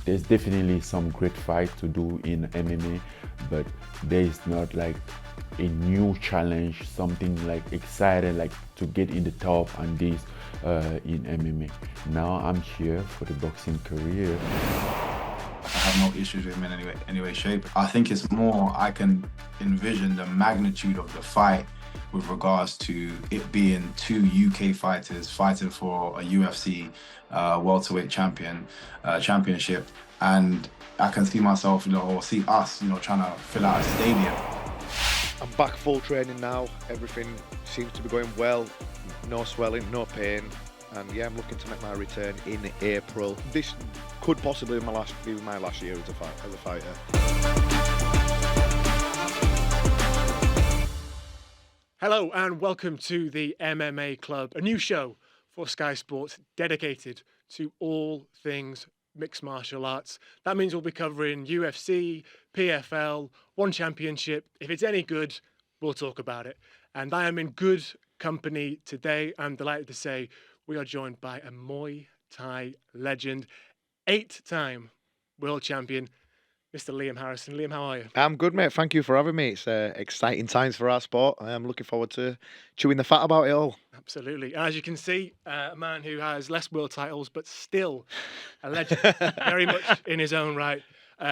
there's definitely some great fight to do in MMA, but there is not like a new challenge, something like exciting, like to get in the top and this in MMA. Now I'm here for the boxing career. I have no issues with him in any way, shape. I think it's more I can envision the magnitude of the fight with regards to it being two UK fighters fighting for a UFC welterweight championship, and I can see myself, or see us, trying to fill out a stadium. I'm back full training now. Everything seems to be going well. No swelling, no pain. And yeah, I'm looking to make my return in April. This could possibly be my last year as a fighter. Hello and welcome to the MMA Club, a new show for Sky Sports dedicated to all things mixed martial arts. That means we'll be covering UFC, PFL, One Championship. If it's any good, we'll talk about it. And I am in good company today. I'm delighted to say we are joined by a Muay Thai legend, 8-time world champion, Mr. Liam Harrison. Liam, how are you? I'm good, mate. Thank you for having me. It's exciting times for our sport. I am looking forward to chewing the fat about it all. Absolutely. As you can see, a man who has less world titles, but still a legend, very much in his own right.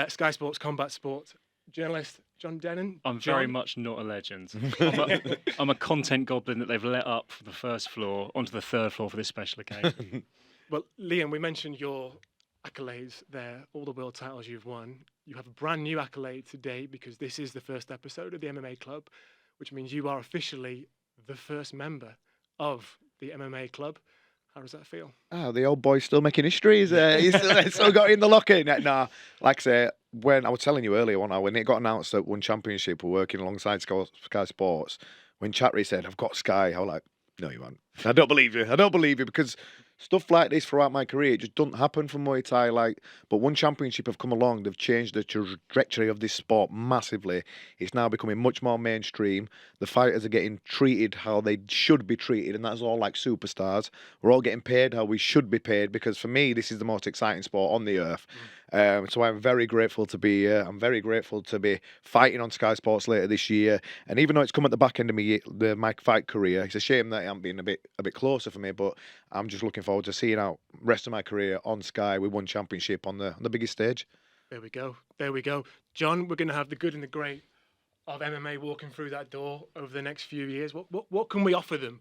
Sky Sports Combat Sport journalist, John Dennen. I'm very much not a legend. I'm a content goblin that they've let up from the first floor onto the third floor for this special occasion. Well, Liam, we mentioned your accolades there, all the world titles you've won. You have a brand new accolade today because this is the first episode of the MMA Club, which means you are officially the first member of the MMA Club. How does that feel? The old boy's still making history. He's still got it in the locker. Nah, like I say, when I was telling you earlier, when it got announced that One Championship were working alongside Sky Sports, when Chattery said, "I've got Sky," I was like, "No, you haven't. I don't believe you because stuff like this throughout my career, it just doesn't happen from Muay Thai. But One Championship have come along. They've changed the trajectory of this sport massively. It's now becoming much more mainstream. The fighters are getting treated how they should be treated, and that's all like superstars. We're all getting paid how we should be paid because for me, this is the most exciting sport on the earth. So I'm very grateful to be here. I'm very grateful to be fighting on Sky Sports later this year. And even though it's come at the back end of my fight career, it's a shame that it hasn't been a bit closer for me. But I'm just looking forward to seeing out the rest of my career on Sky with One Championship on the biggest stage. There we go. John, we're going to have the good and the great of MMA walking through that door over the next few years. What can we offer them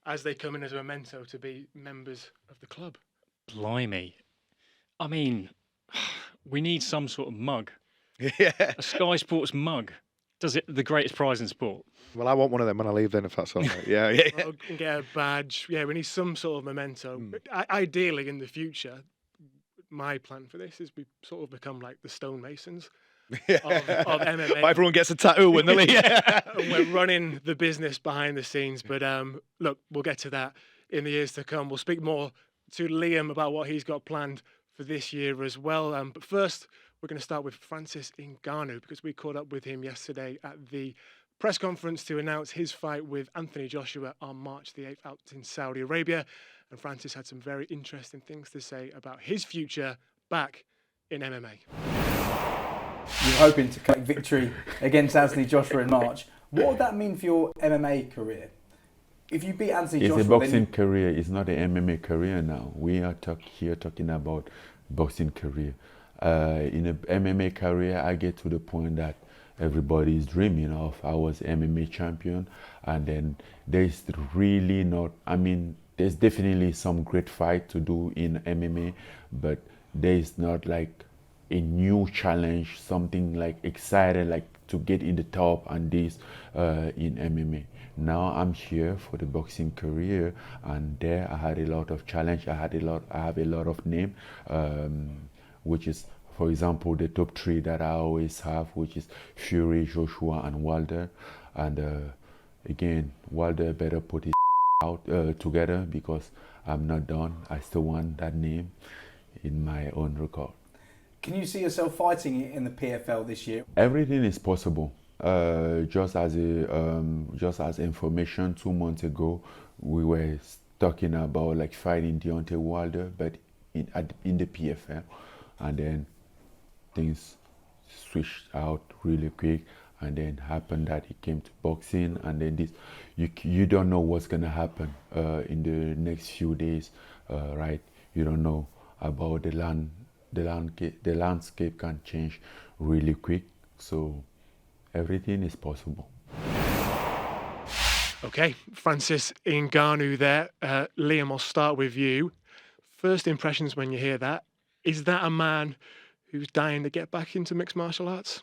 as they come in as a memento to be members of the club? Blimey. I mean, we need some sort of mug. Yeah. A Sky Sports mug. Does it the greatest prize in sport? Well, I want one of them when I leave then, if that's all right. Yeah. Well, get a badge. Yeah, we need some sort of memento. Ideally, in the future, my plan for this is we sort of become like the stonemasons of MMA. Everyone gets a tattoo when they leave. And we're running the business behind the scenes. But look, we'll get to that in the years to come. We'll speak more to Liam about what he's got planned for this year as well. But first, we're going to start with Francis Ngannou because we caught up with him yesterday at the press conference to announce his fight with Anthony Joshua on March the 8th out in Saudi Arabia. And Francis had some very interesting things to say about his future back in MMA. You're hoping to collect victory against Anthony Joshua in March. What would that mean for your MMA career? If you beat Anthony Joshua... It's a boxing career, it's not an MMA career now. We are here talking about boxing career. In an MMA career, I get to the point that everybody is dreaming of. I was MMA champion, and then there's really not, there's definitely some great fight to do in MMA, but there's not like a new challenge, something like exciting, like to get in the top and this in MMA. Now I'm here for the boxing career, and there I had a lot of challenge. I have a lot of name, which is, for example, the top three that I always have, which is Fury, Joshua, and Wilder. And again, Wilder better put his out together because I'm not done. I still want that name in my own record. Can you see yourself fighting in the PFL this year? Everything is possible. Just as information, 2 months ago, we were talking about like fighting Deontay Wilder, but in the PFL, and then things switched out really quick, and then happened that he came to boxing, and then this, you don't know what's gonna happen in the next few days, right? You don't know about the landscape can change really quick, so everything is possible. Okay, Francis Ngannou there. Liam, I'll start with you. First impressions when you hear that. Is that a man who's dying to get back into mixed martial arts?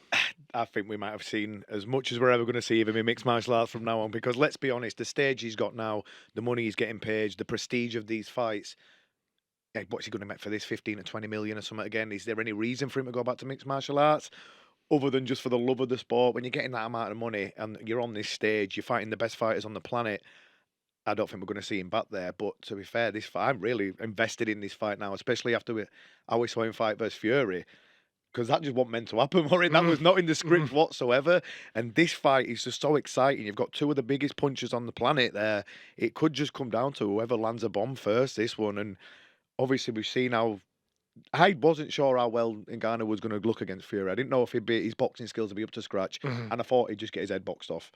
I think we might have seen as much as we're ever going to see of him in mixed martial arts from now on, because let's be honest, the stage he's got now, the money he's getting paid, the prestige of these fights, what's he going to make for this, 15 or 20 million or something again? Is there any reason for him to go back to mixed martial arts other than just for the love of the sport? When you're getting that amount of money and you're on this stage, you're fighting the best fighters on the planet, I don't think we're going to see him back there. But to be fair, this fight, I'm really invested in this fight now, especially after how we saw him fight versus Fury, because that just wasn't meant to happen, Warren. That was not in the script whatsoever. And this fight is just so exciting. You've got two of the biggest punchers on the planet there. It could just come down to whoever lands a bomb first, this one. And obviously, we've seen how... I wasn't sure how well Ngannou was going to look against Fury. I didn't know if his boxing skills would be up to scratch. And I thought he'd just get his head boxed off.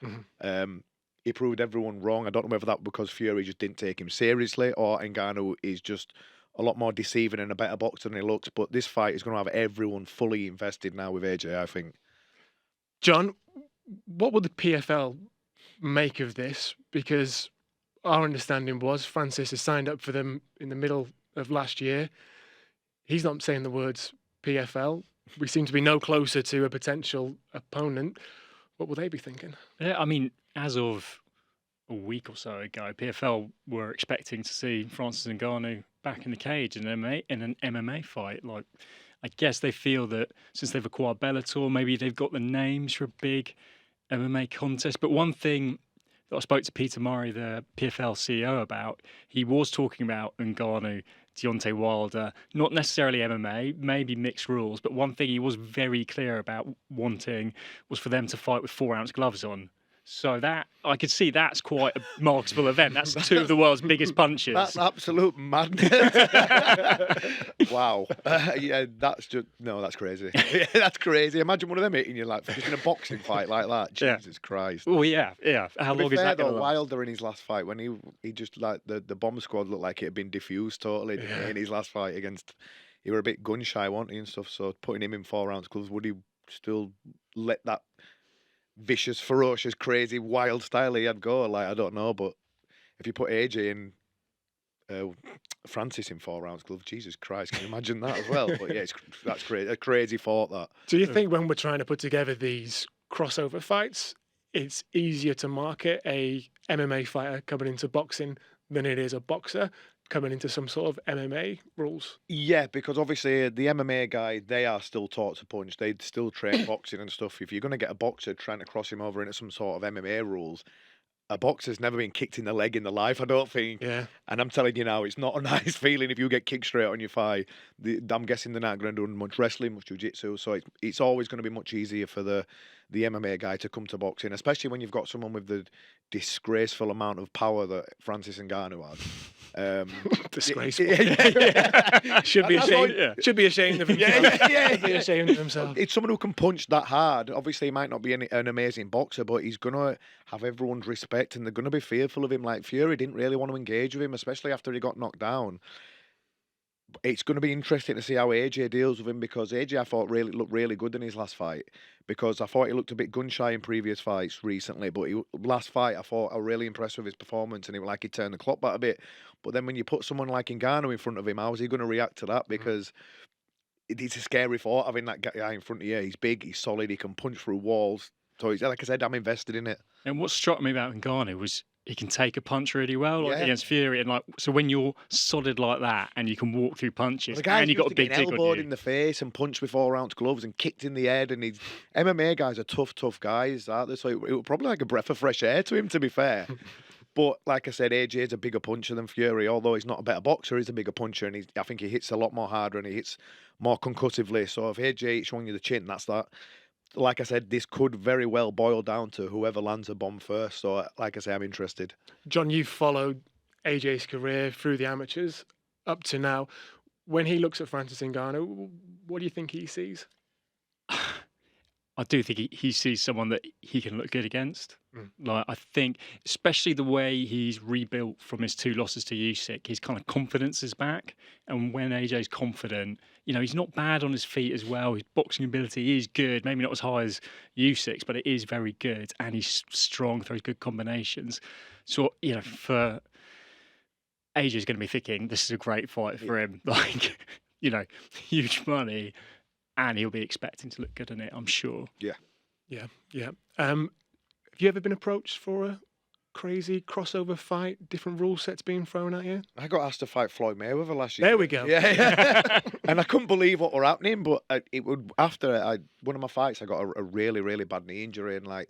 He proved everyone wrong. I don't know whether that because Fury just didn't take him seriously, or Ngannou is just a lot more deceiving and a better boxer than he looks. But this fight is going to have everyone fully invested now with AJ, I think. John, what would the PFL make of this? Because our understanding was Francis has signed up for them in the middle of last year. He's not saying the words PFL. We seem to be no closer to a potential opponent. What will they be thinking? Yeah, I mean, as of a week or so ago, PFL were expecting to see Francis Ngannou back in the cage in an MMA fight. Like, I guess they feel that since they've acquired Bellator, maybe they've got the names for a big MMA contest. But one thing that I spoke to Peter Murray, the PFL CEO, about, he was talking about Ngannou, Deontay Wilder, not necessarily MMA, maybe mixed rules, but one thing he was very clear about wanting was for them to fight with 4-ounce gloves on. So that, I could see that's quite a marketable event. That's two of the world's biggest punches. That's absolute madness. Wow. Yeah, that's crazy. Yeah, that's crazy. Imagine one of them hitting you like just in a boxing fight like that. Jesus Christ. Oh yeah. How long is that going to last? Wilder in his last fight, when he just like the bomb squad looked like it had been diffused totally in his last fight against. He were a bit gun shy, wasn't he, and stuff. So putting him in 4-ounce gloves, would he still let that vicious, ferocious, crazy, wild style he had go? Like, I don't know, but if you put AJ and Francis in 4-ounce gloves, Jesus Christ, can you imagine that as well? But yeah, that's crazy. A crazy thought, that. Do you think when we're trying to put together these crossover fights, it's easier to market a MMA fighter coming into boxing than it is a boxer coming into some sort of MMA rules? Yeah, because obviously the MMA guy, they are still taught to punch. They still train boxing and stuff. If you're going to get a boxer trying to cross him over into some sort of MMA rules, a boxer's never been kicked in the leg in their life, I don't think. Yeah. And I'm telling you now, it's not a nice feeling if you get kicked straight on your thigh. I'm guessing they're not going to do much wrestling, much jiu-jitsu, so it's always going to be much easier for the MMA guy to come to boxing, especially when you've got someone with the disgraceful amount of power that Francis Ngannou has. Disgraceful. Yeah. Should be ashamed. Should be ashamed of himself. Should be ashamed of himself. It's someone who can punch that hard. Obviously, he might not be an amazing boxer, but he's going to have everyone's respect, and they're going to be fearful of him. Like Fury didn't really want to engage with him, especially after he got knocked down. It's going to be interesting to see how AJ deals with him, because AJ, I thought, looked really good in his last fight, because I thought he looked a bit gun shy in previous fights recently, but last fight I thought I was really impressed with his performance, and he turned the clock back a bit. But then when you put someone like Ngannou in front of him, how is he going to react to that? Because it's a scary thought having that guy in front of you. He's big, he's solid, he can punch through walls. So like I said, I'm invested in it. And what struck me about Ngannou was he can take a punch really well, against Fury, and so when you're solid like that and you can walk through punches, and you got a big dig on you, elbowed in the face and punched with 4-ounce gloves and kicked in the head, and these MMA guys are tough guys, aren't they? So it was probably like a breath of fresh air to him, to be fair. But like I said, AJ is a bigger puncher than Fury, although he's not a better boxer. He's a bigger puncher, and I think he hits a lot more harder and he hits more concussively. So if AJ hits you on the chin, that's that. Like I said, this could very well boil down to whoever lands a bomb first. So, like I say, I'm interested. John, you've followed AJ's career through the amateurs up to now. When he looks at Francis Ngannou, what do you think he sees? I do think he sees someone that he can look good against. Mm. Like, I think, especially the way he's rebuilt from his 2 losses to Usyk, his kind of confidence is back. And when AJ's confident, he's not bad on his feet as well. His boxing ability is good, maybe not as high as Usyk's, but it is very good. And he's strong, throws good combinations. So, for AJ's going to be thinking, this is a great fight for him. Like, huge money. And he'll be expecting to look good in it, I'm sure. Yeah. Have you ever been approached for a crazy crossover fight? Different rule sets being thrown at you? I got asked to fight Floyd Mayweather last year. There we go. Yeah. And I couldn't believe what were happening. But one of my fights, I got a really, really bad knee injury, and like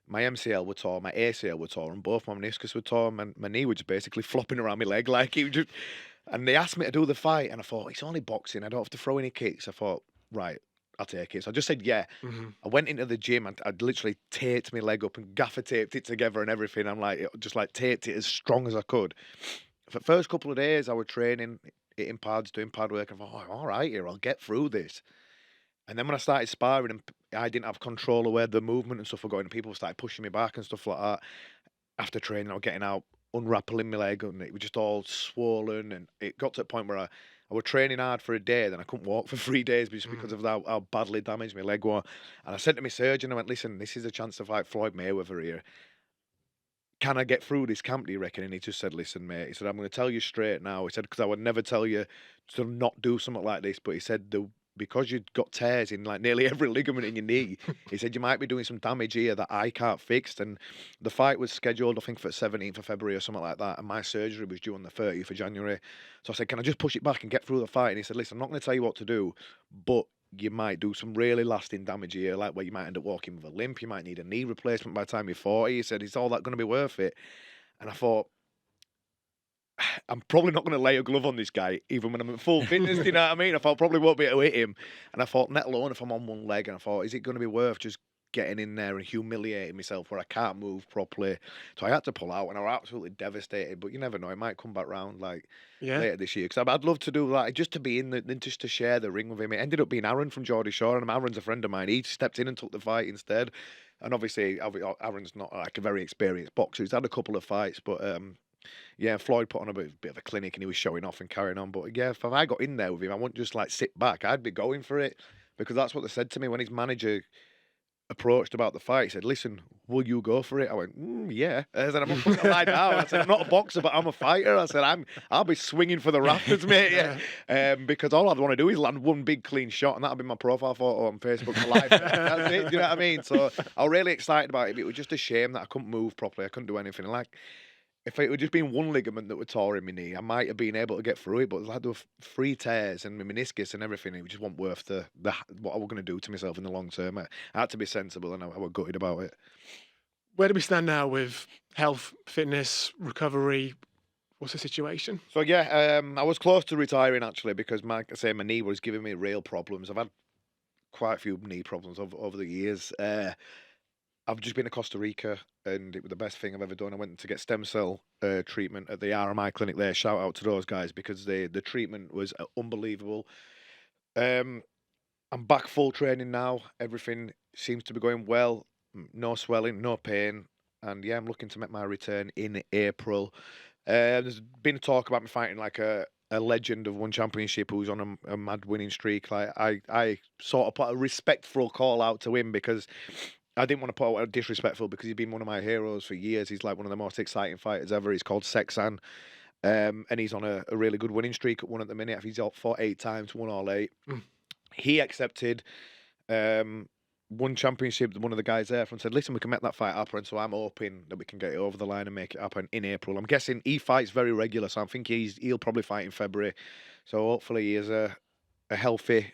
my MCL were torn, my ACL were torn, and both my meniscus were torn, and my knee was just basically flopping around my leg like it was just. And they asked me to do the fight, and I thought it's only boxing. I don't have to throw any kicks. I thought, right, I'll take it. So I just said yeah. Mm-hmm. I went into the gym and I'd literally taped my leg up and gaffer taped it together and everything. I'm like, just like taped it as strong as I could. For the first couple of days, I was training, hitting pads, doing pad work. I thought, all right, here, I'll get through this. And then when I started sparring and I didn't have control of where the movement and stuff were going, and people started pushing me back and stuff like that. After training, I was getting out, unrapping my leg, and it was just all swollen. And it got to a point where I was training hard for a day, then I couldn't walk for 3 days just because of how badly damaged my leg was. And I said to my surgeon, I went, listen, this is a chance to fight Floyd Mayweather here. Can I get through this camp, do you reckon? And he just said, listen, mate, he said, I'm going to tell you straight now. He said, because I would never tell you to not do something like this. But he said, because you've got tears in like nearly every ligament in your knee, he said, you might be doing some damage here that I can't fix. And the fight was scheduled, I think, for 17th of February or something like that. And my surgery was due on the 30th of January. So I said, can I just push it back and get through the fight? And he said, listen, I'm not going to tell you what to do, but you might do some really lasting damage here, like where you might end up walking with a limp. You might need a knee replacement by the time you're 40. He said, is all that going to be worth it? And I thought, I'm probably not going to lay a glove on this guy, even when I'm at full fitness, do you know what I mean? I thought I probably won't be able to hit him. And I thought, let alone if I'm on one leg, and I thought, is it going to be worth just getting in there and humiliating myself where I can't move properly? So I had to pull out, and I was absolutely devastated. But you never know, it might come back round like later this year. Because I'd love to do that, just to be just to share the ring with him. It ended up being Aaron from Geordie Shore, and Aaron's a friend of mine. He stepped in and took the fight instead. And obviously, Aaron's not like a very experienced boxer. He's had a couple of fights, but yeah, Floyd put on a bit of a clinic and he was showing off and carrying on. But yeah, if I got in there with him, I wouldn't just like sit back. I'd be going for it, because that's what they said to me when his manager approached about the fight. He said, listen, will you go for it? I went, yeah. I said, I'm not going to lie down. I said, I'm not a boxer, but I'm a fighter. I said, I'll be swinging for the rafters, mate. Yeah. Because all I'd want to do is land one big clean shot, and that'll be my profile photo on Facebook for life. That's it. Do you know what I mean? So I was really excited about it. But it was just a shame that I couldn't move properly. I couldn't do anything. Like, if it had just been one ligament that were tore in my knee, I might have been able to get through it. But like there were 3 tears and my meniscus and everything, it just wasn't worth what I was going to do to myself in the long term. I had to be sensible, and I was gutted about it. Where do we stand now with health, fitness, recovery? What's the situation? So yeah, I was close to retiring actually, because my knee was giving me real problems. I've had quite a few knee problems over the years. I've just been to Costa Rica, and it was the best thing I've ever done. I went to get stem cell treatment at the RMI clinic there. Shout out to those guys, because the treatment was unbelievable. I'm back full training now. Everything seems to be going well. No swelling, no pain. And yeah, I'm looking to make my return in April. There's been talk about me fighting like a legend of one championship who's on a mad winning streak. Like I sort of put a respectful call out to him, because I didn't want to put out a disrespectful, because he's been one of my heroes for years. He's like one of the most exciting fighters ever. He's called Sexan, and he's on a really good winning streak at one at the minute. He's fought 8 times, won all 8. He accepted one championship. One of the guys there said, listen, we can make that fight happen. So I'm hoping that we can get it over the line and make it happen in April. I'm guessing he fights very regular, so I think he'll probably fight in February. So hopefully he has a healthy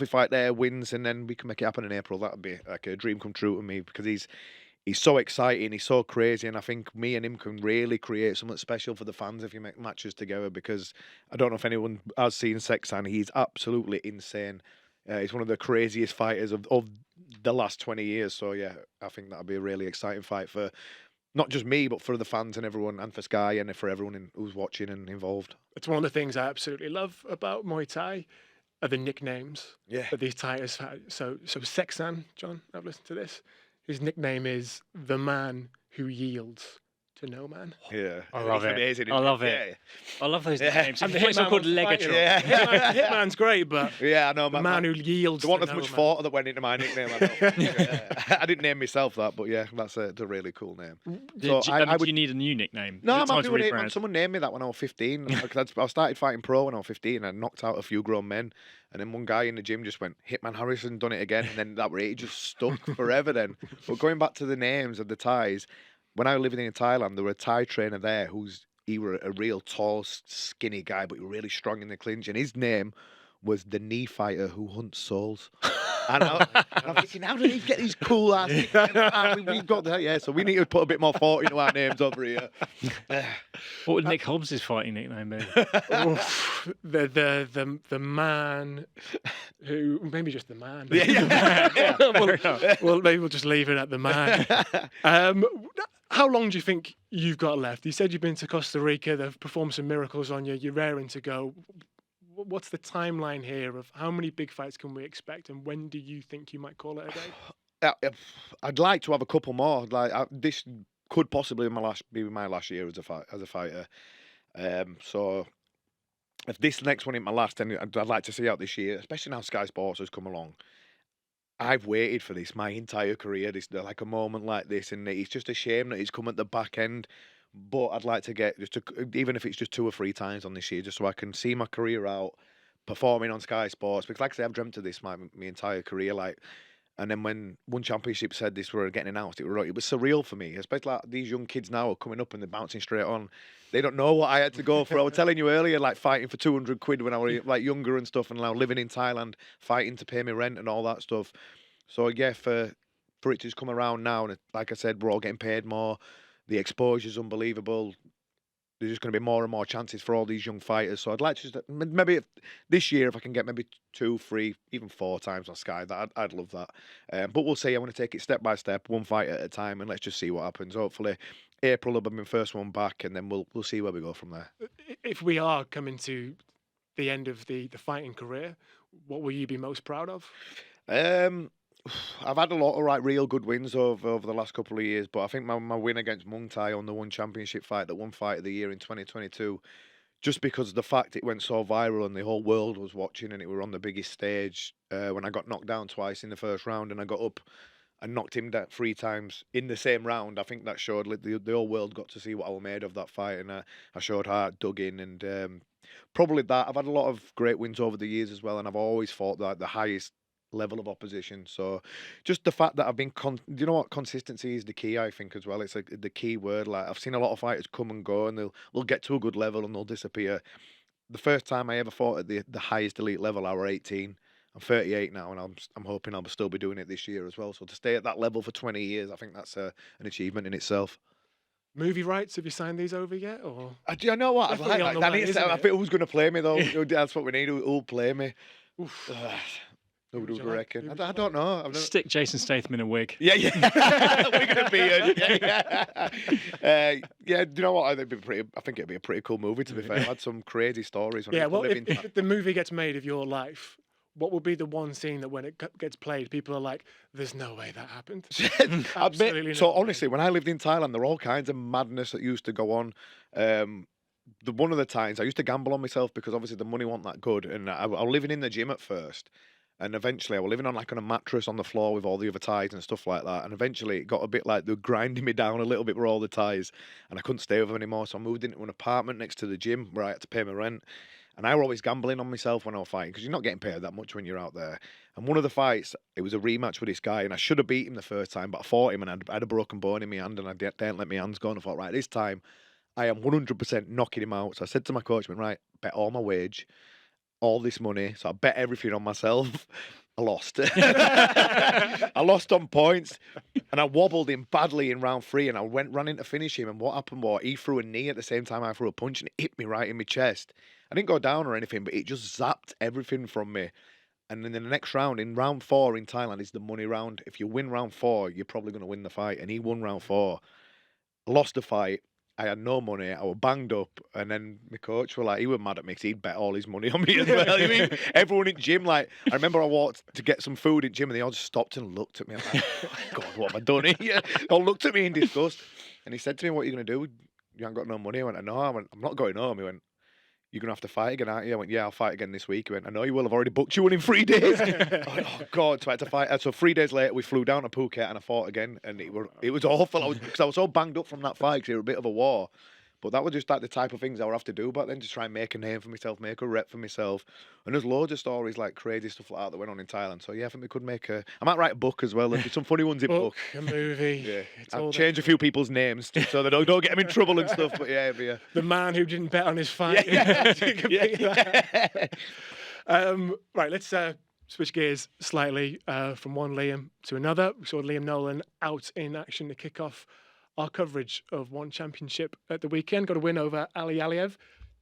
fight there, wins, and then we can make it happen in April. That would be like a dream come true to me, because he's so exciting, he's so crazy, and I think me and him can really create something special for the fans if you make matches together, because I don't know if anyone has seen Sexan. He's absolutely insane. He's one of the craziest fighters of the last 20 years. So yeah, I think that'll be a really exciting fight for not just me, but for the fans and everyone, and for Sky, and for everyone who's watching and involved. It's one of the things I absolutely love about Muay Thai. are the nicknames Yeah. that these fighters had. So Sexan, John, I've listened to this. His nickname is the man who yields to no man. Yeah. I love It's it. amazing, I isn't love it. I love those Yeah. names. And And the the so Hitman called wants to fight you. Legatron. Hitman's great, but Yeah, I know. the man who yields There wasn't to as no much man. thought that went into my nickname. I know. I didn't name myself that, but yeah, that's a really cool name. So Do I you would. need a new nickname? No, Is it I'm time happy to with it, man. rebrand? Someone named me that when I was 15. Because I started fighting pro when I was 15. I knocked out a few grown men. And then one guy in the gym just went, Hitman Harrison, done it again. And then that was it. It just stuck forever then. But going back to the names of the Thais, when I was living in Thailand, there was a Thai trainer there he was a real tall, skinny guy, but he was really strong in the clinch. And his name was the knee fighter who hunts souls. And I'm thinking, how do they get these cool ass nicknames? We've got that, yeah. So we need to put a bit more thought into our names over here. What would Nik Hobbs' fighting nickname be? Oof, the man who maybe just the man. Well, maybe we'll just leave it at the man. How long do you think you've got left? You said you've been to Costa Rica. They've performed some miracles on you. You're raring to go. What's the timeline here of how many big fights can we expect, and when do you think you might call it a day? I'd like to have a couple more. This could possibly be my last year as a fighter. So if this next one ain't my last, then I'd like to see out this year, especially now Sky Sports has come along. I've waited for this my entire career. This like a moment like this, and it's just a shame that it's come at the back end. But I'd like to get even if it's just 2 or 3 times on this year, just so I can see my career out performing on Sky Sports. Because like I say, I've dreamt of this my entire career. And then when One Championship said this were getting announced, it was surreal for me. Especially like these young kids now are coming up and they're bouncing straight on. They don't know what I had to go through. I was telling you earlier, like fighting for 200 quid when I was like younger and stuff, and now living in Thailand, fighting to pay me rent and all that stuff. So yeah, for it to just come around now, and like I said, we're all getting paid more. The exposure's unbelievable. There's just going to be more and more chances for all these young fighters. So I'd like to just, maybe this year, if I can get maybe 2, 3, even 4 times on Sky, I'd love that. But we'll see. I want to take it step by step, one fight at a time, and let's just see what happens. Hopefully, April will be my first one back, and then we'll see where we go from there. If we are coming to the end of the fighting career, what will you be most proud of? I've had a lot of real good wins over the last couple of years, but I think my win against Muay Thai on the One Championship fight, that one fight of the year in 2022, just because of the fact it went so viral and the whole world was watching and it were on the biggest stage, when I got knocked down twice in the first round and I got up and knocked him down 3 times in the same round. I think that showed the whole world got to see what I was made of that fight, and I showed heart, dug in, and probably that. I've had a lot of great wins over the years as well, and I've always fought the highest level of opposition. So just the fact that I've been you know what, consistency is the key, I think, as well. It's like the key word. Like I've seen a lot of fighters come and go, and they'll get to a good level and they'll disappear. The first time I ever fought at the highest elite level, I was 18. I'm 38 now, and I'm hoping I'll still be doing it this year as well. So to stay at that level for 20 years, I think that's an achievement in itself. Movie rights, have you signed these over yet? Or Do you know what? I'd Definitely like on that. the way, I isn't think who's going to play me though? That's what we need. Who'll play me? Oof. Who would do you you like? reckon? Who would I you don't know. I've never... Stick Jason Statham in a wig. Yeah. We're gonna be yeah. Do you know what? I think it'd be a pretty cool movie. To be fair, I've had some crazy stories. When I Yeah, used to well, live in if the movie gets made of your life, what would be the one scene that when it gets played, people are like, "There's no way that happened." Absolutely. So no way. honestly, when I lived in Thailand, there were all kinds of madness that used to go on. One of the times I used to gamble on myself because obviously the money wasn't that good, and I was living in the gym at first. And eventually I was living on a mattress on the floor with all the other ties and stuff like that. And eventually it got a bit like they were grinding me down a little bit with all the ties. And I couldn't stay with them anymore. So I moved into an apartment next to the gym where I had to pay my rent. And I was always gambling on myself when I was fighting because you're not getting paid that much when you're out there. And one of the fights, it was a rematch with this guy. And I should have beat him the first time, but I fought him and I had a broken bone in my hand and I didn't let my hands go. And I thought, right, this time I am 100% knocking him out. So I said to my coach, right, bet all my wage, all this money. So I bet everything on myself. I lost. I lost on points, and I wobbled him badly in round 3, and I ran in to finish him. And what happened was he threw a knee at the same time I threw a punch, and it hit me right in my chest. I didn't go down or anything, but it just zapped everything from me. And then in the next round, in round 4 in Thailand, is the money round. If you win round 4, you're probably going to win the fight. And he won round 4. I lost the fight. I had no money. I was banged up, and then my coach were like, he was mad at me because he'd bet all his money on me as well. I mean, everyone in gym, like, I remember I walked to get some food in gym, and they all just stopped and looked at me. I'm like, oh, God, what have I done here? They all looked at me in disgust, and he said to me, "What are you going to do? You haven't got no money." I went, "No." I went, "I'm not going home." He went, "You're going to have to fight again, aren't you?" I went, "Yeah, I'll fight again this week." He went, "I know you will. I've already booked you one in 3 days." I went, "Oh, God." So I had to fight. So 3 days later, we flew down to Phuket and I fought again. And it was awful. Because I was so banged up from that fight because it was a bit of a war. But that was just like the type of things I would have to do back then to try and make a name for myself, make a rep for myself. And there's loads of stories, like crazy stuff like that went on in Thailand. So yeah, I think we could make I might write a book as well. There'll be some funny ones in book. A movie. Yeah, It's I'll all change a few people's names so they don't get them in trouble and stuff. But yeah, it'd be the man who didn't bet on his fight. yeah. Right, let's switch gears slightly from one Liam to another. We saw Liam Nolan out in action to kick off our coverage of one championship at the weekend. Got a win over Ali Aliev.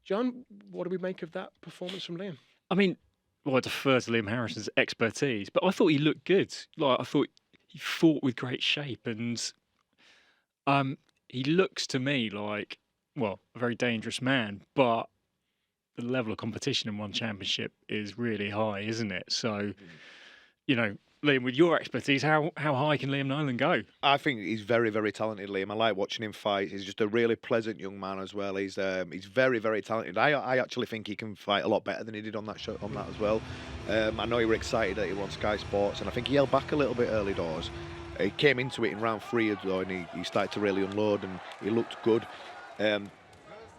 John, what do we make of that performance from Liam? I mean, well, I defer to Liam Harrison's expertise, but I thought he looked good. Like, I thought he fought with great shape, and he looks to me like, well, a very dangerous man, but the level of competition in one championship is really high, isn't it? So, you know, Liam, with your expertise, how high can Liam Nolan go? I think he's very, very talented, Liam. I like watching him fight. He's just a really pleasant young man as well. He's very, very talented. I actually think he can fight a lot better than he did on that show, on that as well. I know you were excited that he won Sky Sports, and I think he held back a little bit early doors. He came into it in round 3 though, and he started to really unload, and he looked good.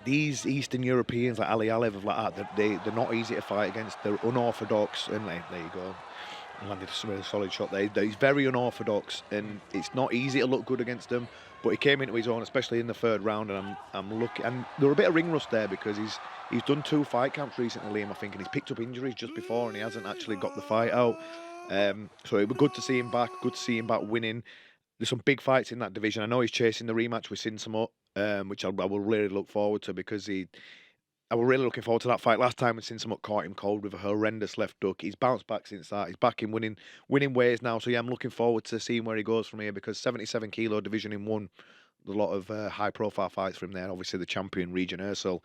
These Eastern Europeans like Ali Alev, like that, they're not easy to fight against. They're unorthodox, and there you go. Landed a really solid shot there. He's very unorthodox, and it's not easy to look good against them. But he came into his own, especially in the 3rd round, and I'm looking. And there were a bit of ring rust there because he's done 2 fight camps recently, Liam, I think, and he's picked up injuries just before, and he hasn't actually got the fight out. So it was good to see him back. Good to see him back winning. There's some big fights in that division. I know he's chasing the rematch with Sinsamut, which I will really look forward to because I was really looking forward to that fight last time when Sinsamut caught him cold with a horrendous left hook. He's bounced back since that. He's back in winning ways now. So yeah, I'm looking forward to seeing where he goes from here because 77 kilo division in one, a lot of high profile fights from there. Obviously the champion Regin Ersel,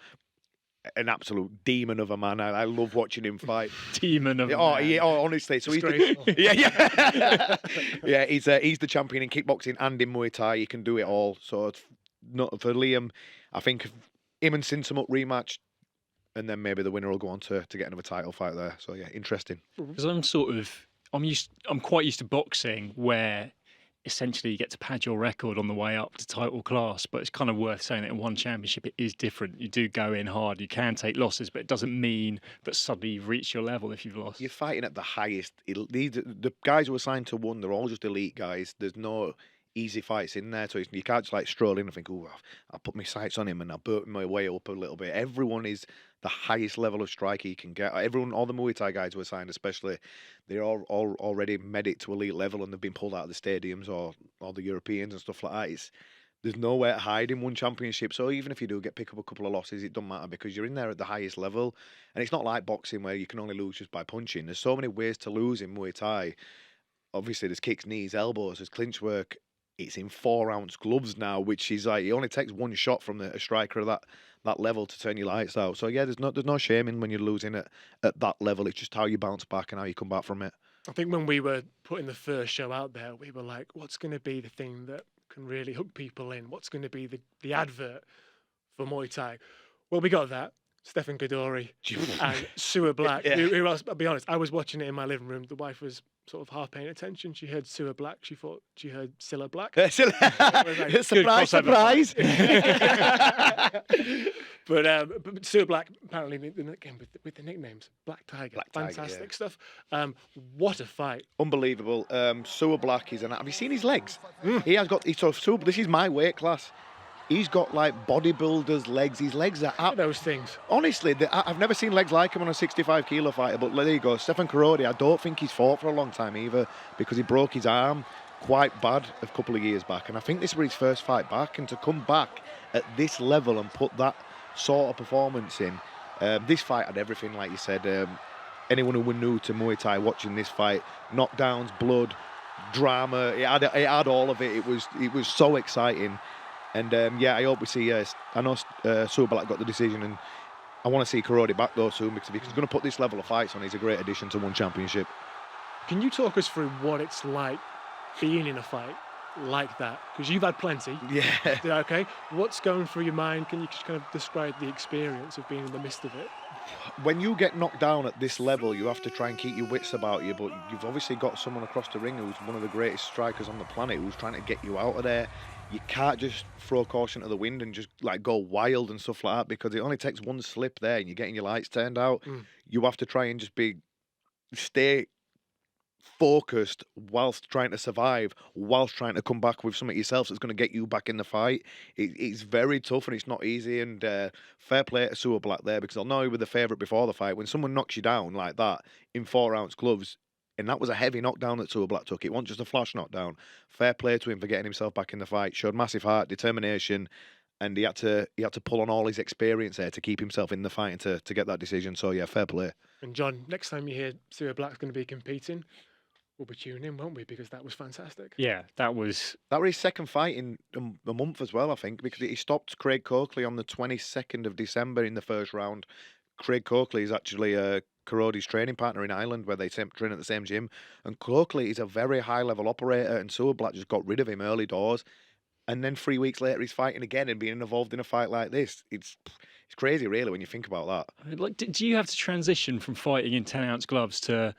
an absolute demon of a man. I love watching him fight. Demon of a man. Yeah, honestly. So he's yeah, he's the champion in kickboxing and in Muay Thai. He can do it all. So it's not for Liam. I think him and Sinsamut rematch. And then maybe the winner will go on to get another title fight there. So yeah, interesting. Because I'm quite used to boxing where essentially you get to pad your record on the way up to title class, but it's kind of worth saying that in one championship it is different. You do go in hard, you can take losses, but it doesn't mean that suddenly you've reached your level if you've lost. You're fighting at the highest. The guys who are signed to one, they're all just elite guys. There's no easy fights in there, so you can't just like stroll in and think, "Oh, I'll put my sights on him and I'll burp my way up a little bit." Everyone is the highest level of striker you can get. Everyone, all the Muay Thai guys who are signed, especially, they're all already made it to elite level and they've been pulled out of the stadiums or the Europeans and stuff like that. There's nowhere to hide in one championship. So even if you do pick up a couple of losses, it doesn't matter because you're in there at the highest level. And it's not like boxing where you can only lose just by punching. There's so many ways to lose in Muay Thai. Obviously, there's kicks, knees, elbows, there's clinch work. It's in 4-ounce gloves now, which is like it only takes one shot from a striker of that level to turn your lights out. So yeah, there's no shame in when you're losing at that level. It's just how you bounce back and how you come back from it. I think when we were putting the first show out there, we were like, what's going to be the thing that can really hook people in? What's going to be the advert for Muay Thai? Well, we got that. Stefan Godori and Sua Black. Yeah. Who else? I'll be honest, I was watching it in my living room. The wife was sort of half paying attention. She heard Sua Black. She thought she heard Silla Black. Surprise, surprise. But Sua Black, apparently, again, with the nicknames, Black Tiger. Black Tiger, fantastic yeah. stuff. What a fight. Unbelievable. Sua Black have you seen his legs? He has got, this is my weight class. He's got like bodybuilder's legs. His legs are Those things. Honestly, I've never seen legs like him on a 65 kilo fighter. But there you go, Stefan Karodi. I don't think he's fought for a long time either because he broke his arm quite bad a couple of years back. And I think this was his first fight back. And to come back at this level and put that sort of performance in, this fight had everything, like you said. Anyone who were new to Muay Thai watching this fight, knockdowns, blood, drama, it had all of it. It was so exciting. And yeah, I hope we see. I know Superblack got the decision, and I want to see Karodi back though soon because if he's going to put this level of fights on, he's a great addition to one championship. Can you talk us through what it's like being in a fight like that? Because you've had plenty. Yeah. Okay. What's going through your mind? Can you just kind of describe the experience of being in the midst of it? When you get knocked down at this level, you have to try and keep your wits about you, but you've obviously got someone across the ring who's one of the greatest strikers on the planet who's trying to get you out of there. You can't just throw caution to the wind and just like go wild and stuff like that because it only takes one slip there and you're getting your lights turned out. You have to try and just stay focused whilst trying to survive, whilst trying to come back with something yourself that's going to get you back in the fight. It's very tough and it's not easy. And fair play to Superblack there because I'll know he was the favourite before the fight. When someone knocks you down like that in 4-ounce gloves, and that was a heavy knockdown that Superblack took. It wasn't just a flash knockdown. Fair play to him for getting himself back in the fight. Showed massive heart, determination, and he had to pull on all his experience there to keep himself in the fight and to get that decision. So yeah, fair play. And John, next time you hear Superblack's going to be competing, we'll be tuning in, won't we? Because that was fantastic. Yeah, that was his second fight in a month as well, I think, because he stopped Craig Coakley on the 22nd of December in the first round. Craig Coakley is actually Karodi's training partner in Ireland, where they train at the same gym. And Coakley is a very high-level operator, and Superblack just got rid of him early doors. And then 3 weeks later, he's fighting again and being involved in a fight like this. It's crazy, really, when you think about that. like, do you have to transition from fighting in 10-ounce gloves to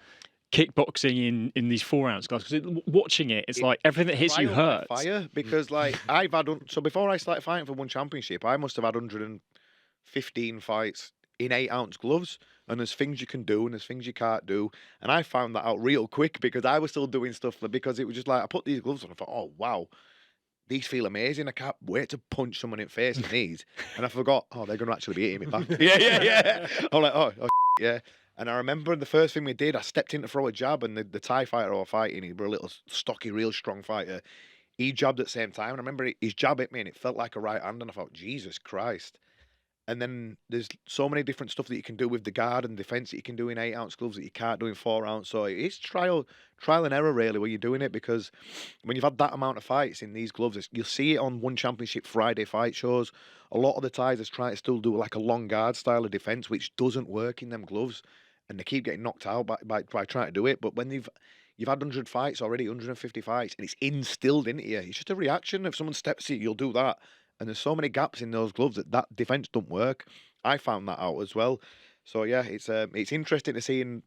kickboxing in these 4-ounce gloves? Because watching it's like everything that hits you hurts. Fire, because like so before I started fighting for one championship, I must have had 115 fights in 8-ounce gloves. And there's things you can do and there's things you can't do. And I found that out real quick because I was still doing stuff because it was just like I put these gloves on and I thought, oh wow, these feel amazing. I can't wait to punch someone in the face in these. And I forgot, oh, they're going to actually be hitting me back. yeah. I'm like, oh, yeah. And I remember the first thing we did, I stepped in to throw a jab, and the Thai fighter I was fighting, he was a little stocky, real strong fighter. He jabbed at the same time. And I remember his jab hit me, and it felt like a right hand. And I thought, Jesus Christ. And then there's so many different stuff that you can do with the guard and defence that you can do in 8-ounce gloves that you can't do in 4-ounce. So it's trial and error, really, where you're doing it, because when you've had that amount of fights in these gloves, you'll see it on One Championship Friday fight shows. A lot of the Thais are trying to still do like a long guard style of defence, which doesn't work in them gloves. And they keep getting knocked out by trying to do it. But when you've had 100 fights already, 150 fights, and it's instilled into you, it's just a reaction. If someone steps at you, you'll do that. And there's so many gaps in those gloves that defence don't work. I found that out as well. So yeah, it's interesting to see. In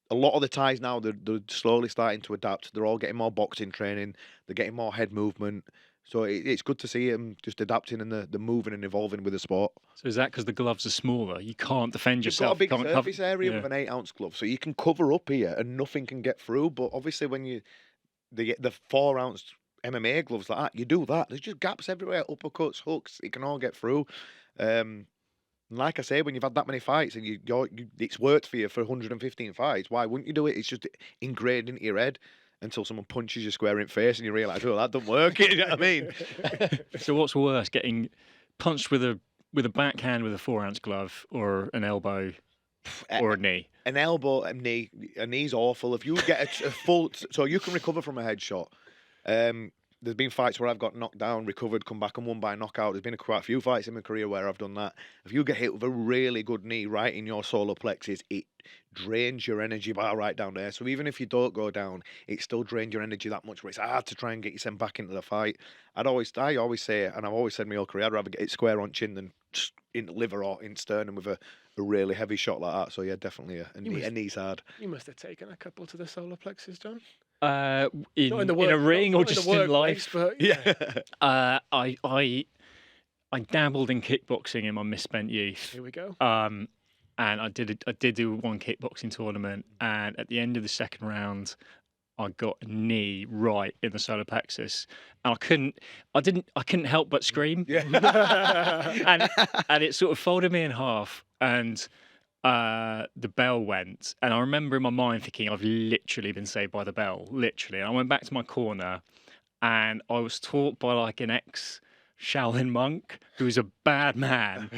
a lot of the Thais now, they're slowly starting to adapt. They're all getting more boxing training. They're getting more head movement. So it's good to see them just adapting and they're moving and evolving with the sport. So is that because the gloves are smaller? You can't defend You've yourself. You've got a big surface area yeah. with an 8-ounce glove, so you can cover up here and nothing can get through. But obviously when the 4-ounce MMA gloves like that, you do that. There's just gaps everywhere, uppercuts, hooks. It can all get through. Like I say, when you've had that many fights and it's worked for you for 115 fights, why wouldn't you do it? It's just ingrained into your head until someone punches you square in the face and you realise, oh, that doesn't work. You know what I mean? So what's worse, getting punched with a backhand with a 4-ounce glove, or an elbow, or a knee? An elbow, a knee's awful. If you get a full, so you can recover from a headshot. There's been fights where I've got knocked down, recovered, come back and won by knockout. There's been quite a few fights in my career where I've done that. If you get hit with a really good knee right in your solar plexus, it drains your energy bar right down there. So even if you don't go down, it still drains your energy that much where it's hard to try and get yourself back into the fight. I always say, and I've always said my whole career, I'd rather get it square on chin than in the liver or in sternum with a really heavy shot like that. So yeah, definitely a knee's hard. You must have taken a couple to the solar plexus, John. In a ring or just in life? But, yeah. I dabbled in kickboxing in my misspent youth. Here we go. And I did do one kickboxing tournament, and at the end of the second round, I got a knee right in the solar plexus, and I couldn't help but scream. Yeah. and it sort of folded me in half, and the bell went, and I remember in my mind thinking, I've literally been saved by the bell, literally. And I went back to my corner, and I was taught by like an ex-Shaolin monk who was a bad man.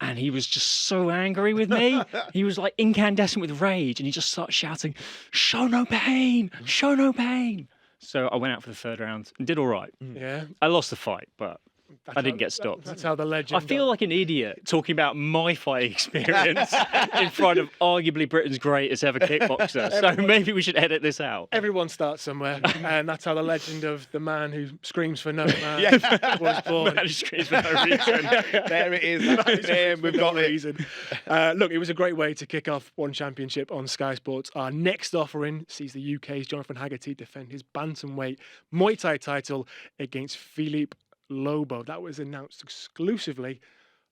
And he was just so angry with me. He was like incandescent with rage, and he just started shouting, "Show no pain! Show no pain!" So I went out for the third round and did all right. Yeah. I lost the fight, but I didn't get stopped. That's how the legend. I feel like an idiot talking about my fighting experience in front of arguably Britain's greatest ever kickboxer. So maybe we should edit this out. Everyone starts somewhere, and that's how the legend of the man who screams for no man was born. Man who screams for no reason. There it is. That's the name. We've got it. reason. Look, it was a great way to kick off One Championship on Sky Sports. Our next offering sees the UK's Jonathan Haggerty defend his bantamweight Muay Thai title against Philippe Lobo. That was announced exclusively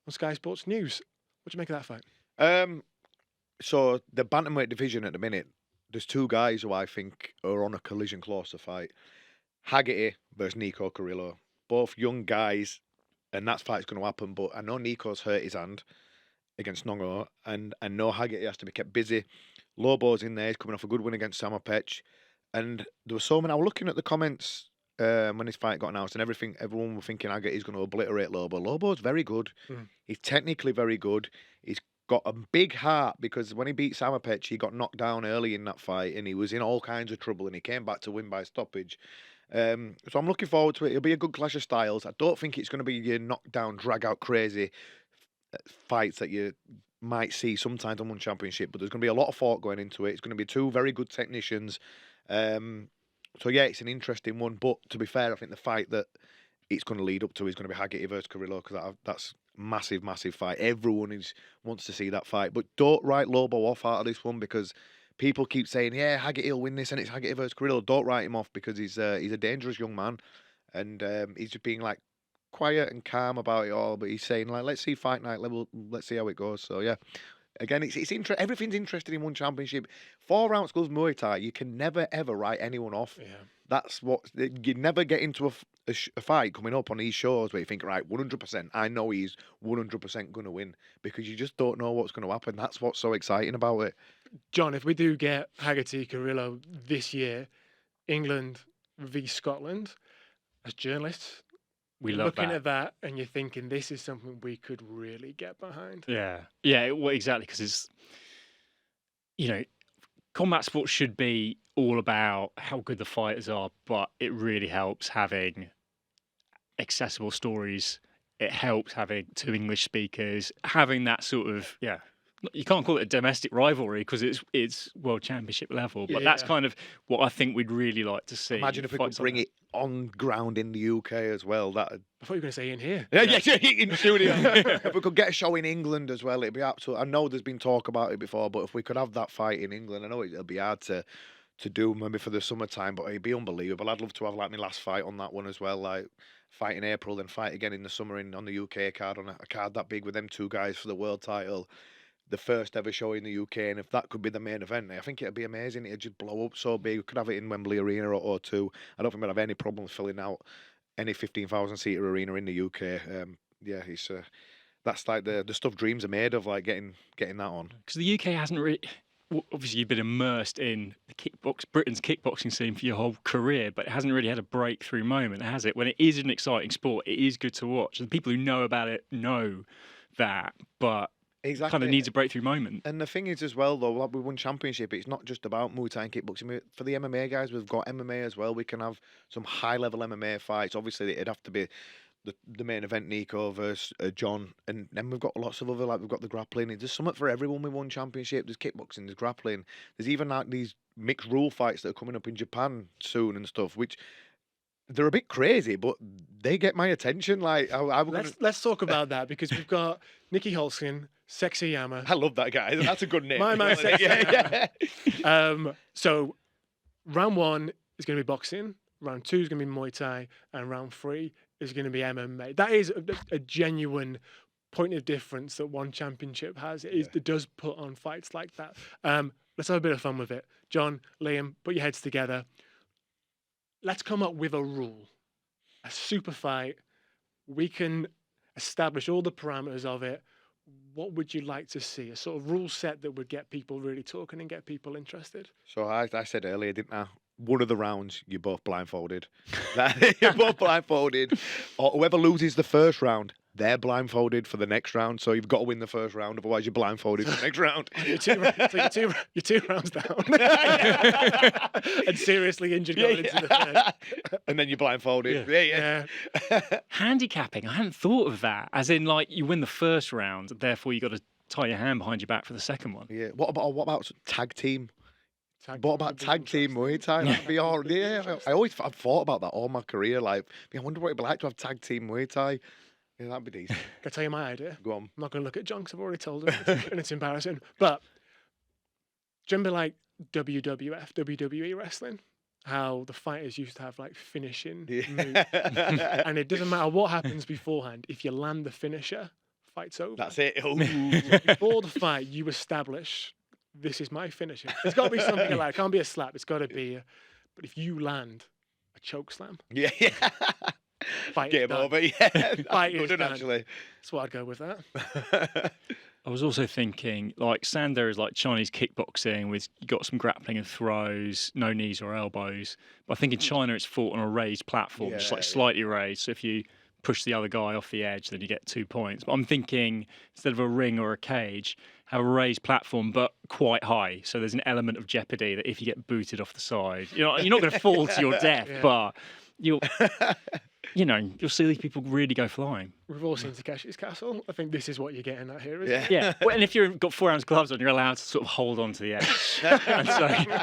on Sky Sports News. What do you make of that fight? So the bantamweight division at the minute, there's two guys who I think are on a collision course to fight. Haggerty versus Nico Carrillo. Both young guys, and that fight's going to happen. But I know Nico's hurt his hand against Ngannou, and I know Haggerty has to be kept busy. Lobo's in there. He's coming off a good win against Samopech. And there were so many. I was looking at the comments when his fight got announced, and everyone was thinking Haggerty's going to obliterate Lobo. Lobo's very good. He's technically very good. He's got a big heart because when he beat Samopech, he got knocked down early in that fight, and he was in all kinds of trouble, and he came back to win by stoppage. So I'm looking forward to it. It'll be a good clash of styles. I don't think it's going to be your knockdown, drag out, crazy fights that you might see sometimes on One Championship, but there's going to be a lot of thought going into it. It's going to be two very good technicians. So yeah, it's an interesting one. But to be fair, I think the fight that it's going to lead up to is going to be Haggerty versus Carrillo, because that's massive, massive fight. Everyone wants to see that fight. But don't write Lobo off out of this one, because people keep saying, yeah, Haggerty will win this and it's Haggerty versus Carrillo. Don't write him off, because he's a dangerous young man, and he's just being like quiet and calm about it all. But he's saying like, let's see fight night level, let's see how it goes. So yeah. Again, it's everything's interesting in One Championship. 4 rounds goes Muay Thai. You can never ever write anyone off. Yeah. That's what you never get into a fight coming up on these shows where you think, right, 100%. I know he's 100% going to win, because you just don't know what's going to happen. That's what's so exciting about it. John, if we do get Haggerty Carrillo this year, England v Scotland, as journalists, We love looking that. at that, and you're thinking this is something we could really get behind. Yeah, well, exactly, because it's, combat sports should be all about how good the fighters are, but it really helps having accessible stories. It helps having 2 English speakers, having that sort of, you can't call it a domestic rivalry because it's world championship level, but that's kind of what I think we'd really like to see. Imagine if we could bring it on ground in the UK as well. I thought you were going to say in here. Yeah, in studio. If we could get a show in England as well, it'd be absolute. I know there's been talk about it before, but if we could have that fight in England, I know it'll be hard to do maybe for the summertime, but it'd be unbelievable. I'd love to have like my last fight on that one as well, like fight in April, then fight again in the summer on the UK card, on a card that big with them 2 guys for the world title. The first ever show in the UK, and if that could be the main event, I think it'd be amazing. It'd just blow up so big. We could have it in Wembley Arena or O2. I don't think we'd have any problems filling out any 15,000 seater arena in the UK. That's like the stuff dreams are made of, like getting that on. Because the UK hasn't really. Obviously, you've been immersed in the Britain's kickboxing scene for your whole career, but it hasn't really had a breakthrough moment, has it? When it is an exciting sport, it is good to watch. And the people who know about it know that, but Exactly. kind of needs a breakthrough moment. And the thing is as well, though, like we won championship, it's not just about Muay Thai and kickboxing. For the MMA guys, we've got MMA as well. We can have some high-level MMA fights. Obviously, it'd have to be the main event, Nico versus John. And then we've got lots of other, like we've got the grappling. There's something for everyone. We won championship. There's kickboxing, there's grappling. There's even like these mixed rule fights that are coming up in Japan soon and stuff, which they're a bit crazy, but they get my attention. Like, Let's talk about that, because we've got Nicky Holskin, Sexy Yama. I love that guy. That's a good name. My man, Sexy yeah. So, round 1 is going to be boxing. Round 2 is going to be Muay Thai, and round 3 is going to be MMA. That is a genuine point of difference that One Championship has. It does put on fights like that. Let's have a bit of fun with it. John, Liam, put your heads together. Let's come up with a rule, a super fight. We can establish all the parameters of it. What would you like to see? A sort of rule set that would get people really talking and get people interested? So I said earlier, didn't I? One of the rounds, you're both blindfolded. You're both blindfolded. Or whoever loses the first round they're blindfolded for the next round. So you've got to win the first round, otherwise you're blindfolded for the next round. You're two rounds down. And seriously injured going into the third. And then you're blindfolded. Yeah. Handicapping. I hadn't thought of that. As in, like, you win the first round, therefore you got to tie your hand behind your back for the second one. Yeah. What about tag team? What about would be tag team Muay Thai? That'd be all. Yeah, I've thought about that all my career. Like, I wonder what it'd be like to have tag team Muay Thai. Yeah, that'd be decent. Can I tell you my idea? Go on. I'm not going to look at John because I've already told him, and it's embarrassing. But do you remember like WWF, WWE wrestling? How the fighters used to have like finishing moves, and it doesn't matter what happens beforehand. If you land the finisher, fight's over. That's it. Ooh. Before the fight, you establish this is my finisher. There's got to be something like it can't be a slap. It's got to be. But if you land a choke slam, Yeah. fight Game is done. over. Yeah. Fight is Good, done. actually. That's what I'd go with that. I was also thinking, like, Sando is like Chinese kickboxing with you got some grappling and throws, no knees or elbows. But I think in China it's fought on a raised platform, just like slightly raised. So if you push the other guy off the edge, then you get 2 points. But I'm thinking instead of a ring or a cage, have a raised platform but quite high. So there's an element of jeopardy that if you get booted off the side, you're not going to fall to your death, but you'll see these people really go flying. We've all seen Takeshi's Castle. I think this is what you're getting at here, isn't it? Yeah. Well, and if you've got 4-ounce gloves on, you're allowed to sort of hold on to the edge.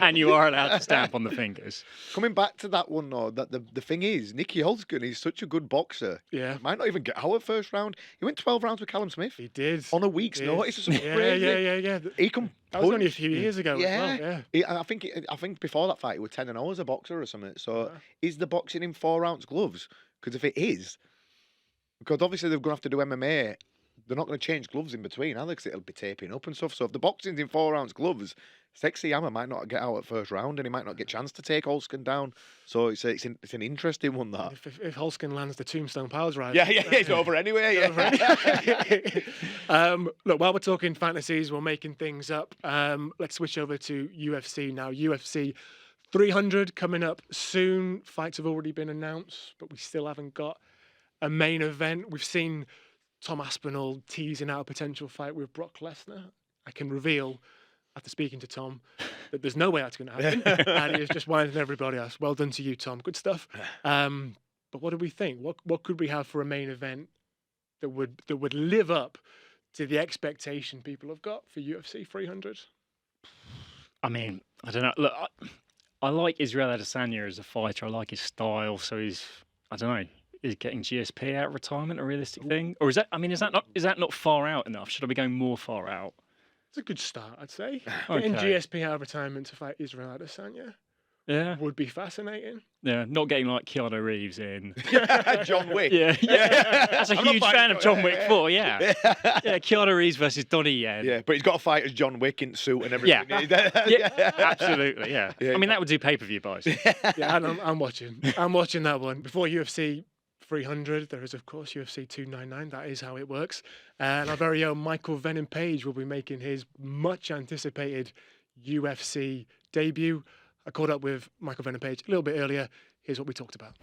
and you are allowed to stamp on the fingers. Coming back to that one, though, that the thing is, Nicky Holzgen, he's such a good boxer. Yeah. He might not even get our first round. He went 12 rounds with Callum Smith He did. on a week's He did. notice. Or something crazy. Yeah. He can That was only a punch. few years ago as well. Yeah. I think before that fight, he was 10-0 as a boxer or something. So is the boxing in 4-ounce gloves? Because if it is, because obviously they're going to have to do MMA, they're not going to change gloves in between, are they? Because it'll be taping up and stuff. So if the boxing's in 4-ounce gloves, Sexy Hammer might not get out at first round, and he might not get a chance to take Holzgen down. So it's an interesting one, that. If Holzgen lands the Tombstone Piles right. Yeah, it's over anyway. Look, while we're talking fantasies, we're making things up. Let's switch over to UFC now. UFC 300 coming up soon. Fights have already been announced, but we still haven't got a main event. We've seen Tom Aspinall teasing out a potential fight with Brock Lesnar. I can reveal, after speaking to Tom, that there's no way that's going to happen. And he is just winding everybody else. Well done to you, Tom. Good stuff. But what do we think? What could we have for a main event that would live up to the expectation people have got for UFC 300? I mean, I don't know. Look, I like Israel Adesanya as a fighter. I like his style. So is getting GSP out of retirement a realistic thing? Or is that not far out enough? Should I be going more far out? It's a good start, I'd say. Okay. Getting GSP out of retirement to fight Israel Adesanya would be fascinating. Yeah, not getting like Keanu Reeves in. John Wick. Yeah. That's a huge fan of John Wick 4, yeah. Keanu Reeves versus Donnie Yen. Yeah, but he's got to fight as John Wick in suit and everything. Yeah, absolutely, yeah. I mean, that would do pay-per-view buys. Yeah, and I'm watching. I'm watching that one. Before UFC 300, there is, of course, UFC 299. That is how it works. And our very own Michael Venom Page will be making his much-anticipated UFC debut. I caught up with Michael Venom Page a little bit earlier. Here's what we talked about.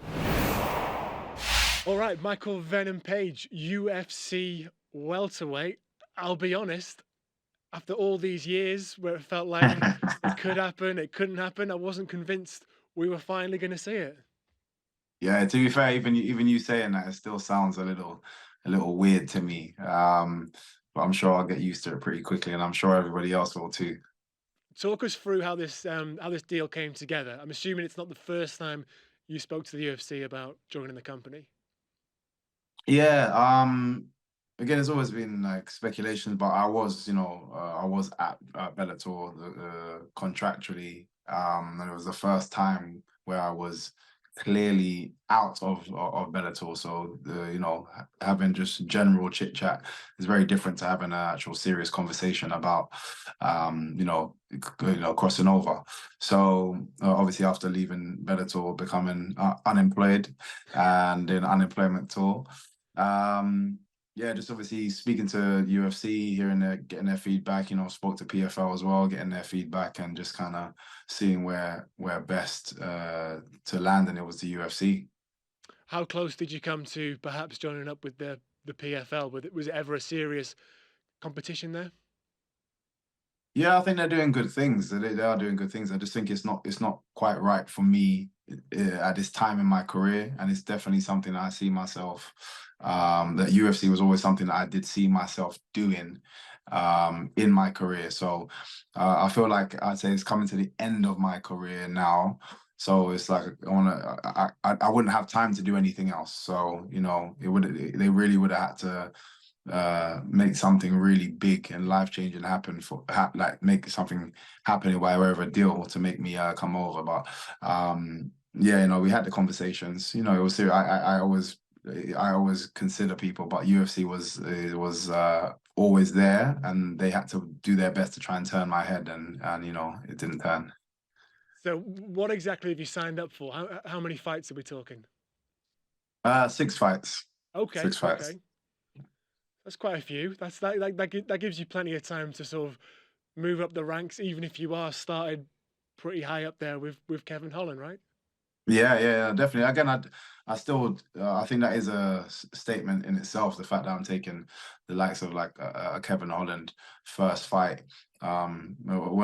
All right, Michael Venom Page, UFC welterweight. I'll be honest, after all these years where it felt like it could happen, it couldn't happen, I wasn't convinced we were finally going to see it. Yeah, to be fair, even you saying that, it still sounds a little weird to me. But I'm sure I'll get used to it pretty quickly, and I'm sure everybody else will too. Talk us through how this deal came together. I'm assuming it's not the first time you spoke to the UFC about joining the company. Yeah. Again, it's always been like speculation, but I was at Bellator contractually, and it was the first time where I was clearly out of Bellator. So having just general chit chat is very different to having an actual serious conversation about crossing over. So obviously after leaving Bellator, becoming unemployed and in unemployment tour, just obviously speaking to UFC, getting their feedback, spoke to PFL as well, getting their feedback and just kind of seeing where best to land, and it was the UFC. How close did you come to perhaps joining up with the the PFL. Was it ever a serious competition there? Yeah, I think they're doing good things. They are doing good things. I just think it's not quite right for me at this time in my career, and it's definitely something that I see myself. That UFC was always something that I did see myself doing in my career. So I feel like I'd say it's coming to the end of my career now. So it's like I wouldn't have time to do anything else. So they really would have had to make something really big and life-changing happen like make something happen by wherever deal to make me come over. But yeah, we had the conversations. It was serious. I always consider people, but UFC was always there, and they had to do their best to try and turn my head, and it didn't turn. So what exactly have you signed up for? How many fights are we talking? 6 fights. Okay. 6 fights. Okay. That's quite a few. That gives you plenty of time to sort of move up the ranks, even if you are started pretty high up there with Kevin Holland, right? Yeah, definitely. Again, I still I think that is a statement in itself. The fact that I'm taking the likes of like a Kevin Holland first fight, when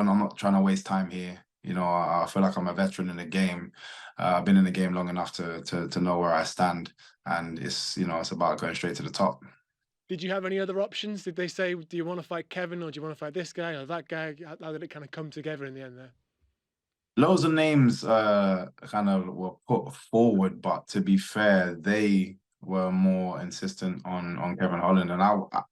I'm not trying to waste time here. I feel like I'm a veteran in the game. I've been in the game long enough to know where I stand, and it's about going straight to the top. Did you have any other options? Did they say, do you want to fight Kevin or do you want to fight this guy or that guy? How did it kind of come together in the end there? Loads of names kind of were put forward, but to be fair, they were more insistent on Kevin Holland, and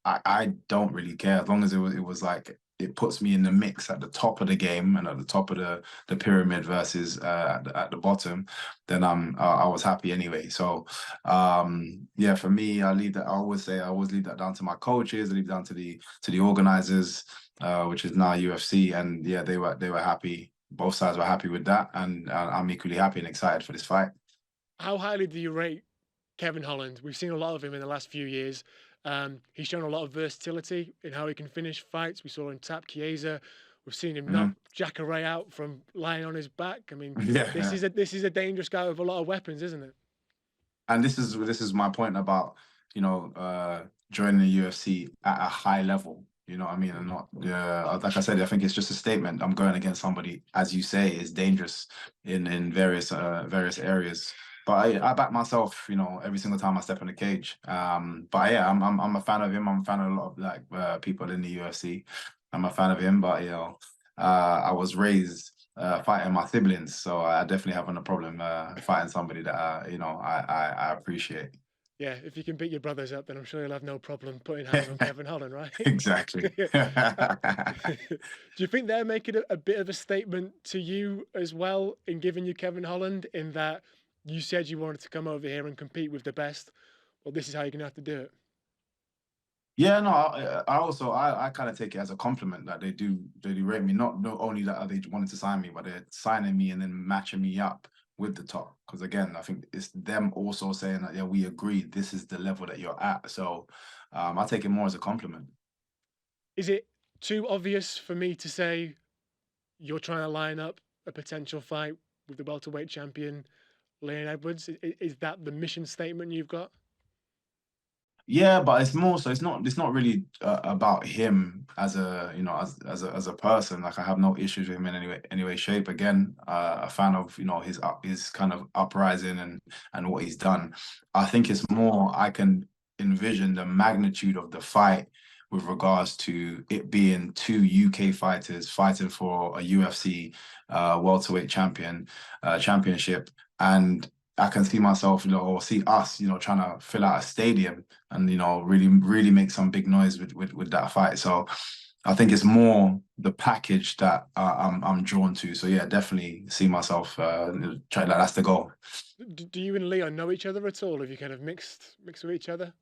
I don't really care as long as it was like it puts me in the mix at the top of the game and at the top of the pyramid versus at the bottom, then I was happy anyway. So yeah, for me, I always leave that down to my coaches. I leave it down to the organizers, which is now UFC, and yeah, they were happy. Both sides were happy with that, and I'm equally happy and excited for this fight. How highly do you rate Kevin Holland? We've seen a lot of him in the last few years. He's shown a lot of versatility in how he can finish fights. We saw him tap Chiesa. We've seen him knock Jacare out from lying on his back. I mean, this is a dangerous guy with a lot of weapons, isn't it? And this is my point about joining the UFC at a high level. You know what I mean? And not, like I said, I think it's just a statement. I'm going against somebody, as you say, is dangerous in various areas. But I back myself, every single time I step in the cage. But yeah, I'm a fan of him. I'm a fan of a lot of like people in the UFC. I'm a fan of him, but I was raised fighting my siblings, so I definitely haven't a problem fighting somebody that I appreciate. Yeah, if you can beat your brothers up, then I'm sure you'll have no problem putting hands on Kevin Holland, right? Exactly. Do you think they're making a bit of a statement to you as well in giving you Kevin Holland, in that you said you wanted to come over here and compete with the best? Well, this is how you're going to have to do it. Yeah, no, I kind of take it as a compliment that they do rate me. Not only that they wanted to sign me, but they're signing me and then matching me up with the top. Because again, I think it's them also saying that, yeah, we agree, this is the level that you're at. So I take it more as a compliment. Is it too obvious for me to say you're trying to line up a potential fight with the welterweight champion, Leon Edwards? Is that the mission statement you've got? Yeah, but it's more so it's not really about him as a as a person. Like, I have no issues with him in any way shape. Again, a fan of his kind of uprising and what he's done. I think it's more I can envision the magnitude of the fight with regards to it being 2 UK fighters fighting for a UFC welterweight championship, and I can see myself, or see us, trying to fill out a stadium and, really make some big noise with that fight. So I think it's more the package that I'm drawn to. So yeah, definitely see myself try. That's the goal. Do you and Leon know each other at all? Have you kind of mixed with each other?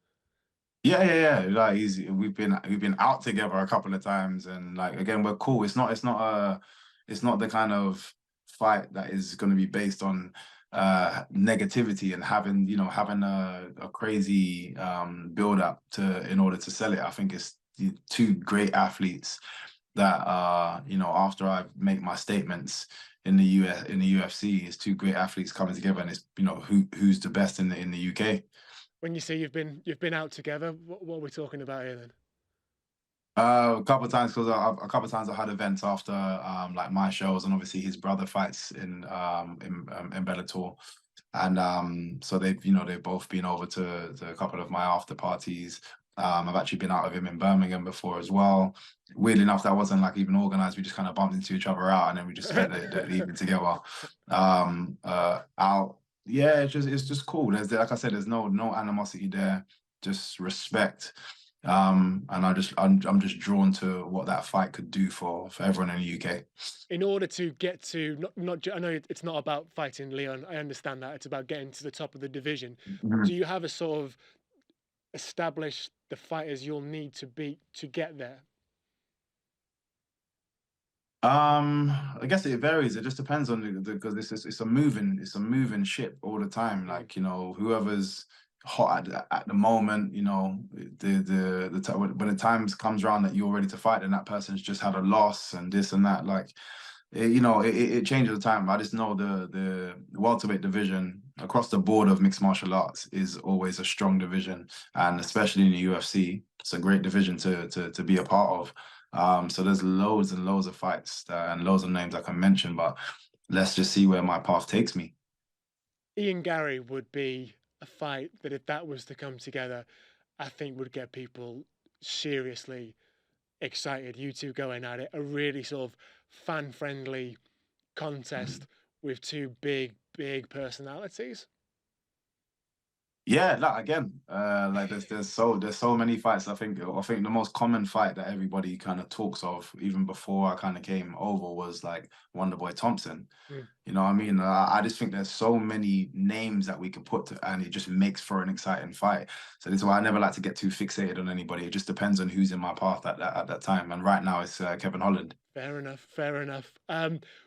Yeah. Like, we've been out together a couple of times, and like, again, we're cool. It's not the kind of fight that is going to be based on negativity and having a crazy build up in order to sell it. I think it's 2 great athletes that after I make my statements in the UFC, it's 2 great athletes coming together, and it's who's the best in the UK. When you say you've been out together, what are we talking about here then? A couple of times, because a couple of times I had events after like my shows, and obviously his brother fights in Bellator, and so they've both been over to a couple of my after parties. I've actually been out with him in Birmingham before as well. Weirdly enough, that wasn't like even organized. We just kind of bumped into each other out, and then we just spent the evening together. Out, yeah, it's just cool. Like I said, there's no animosity there, just respect. And I'm just drawn to what that fight could do for everyone in the UK. In order to get to I know it's not about fighting Leon. I understand that it's about getting to the top of the division. Do you have a sort of establish the fighters you'll need to beat to get there? I guess it varies. It just depends on because it's a moving ship all the time. Like, whoever's hot at the moment, when the times comes around that you're ready to fight, and that person's just had a loss and this and that. Like, it changes the time. I just know the welterweight division across the board of mixed martial arts is always a strong division, and especially in the UFC, it's a great division to be a part of. So there's loads and loads of fights and loads of names I can mention, but let's just see where my path takes me. Ian Gary would be a fight that, if that was to come together, I think would get people seriously excited. You two going at it, a really sort of fan-friendly contest with two big personalities. Yeah, like again, like there's so many fights. I think the most common fight that everybody kind of talks of, even before I kind of came over, was like Wonderboy Thompson. You know what I mean? I just think there's so many names that we could put to, and it just makes for an exciting fight. So this is why I never like to get too fixated on anybody. It just depends on who's in my path at that time. And right now it's Kevin Holland. Fair enough.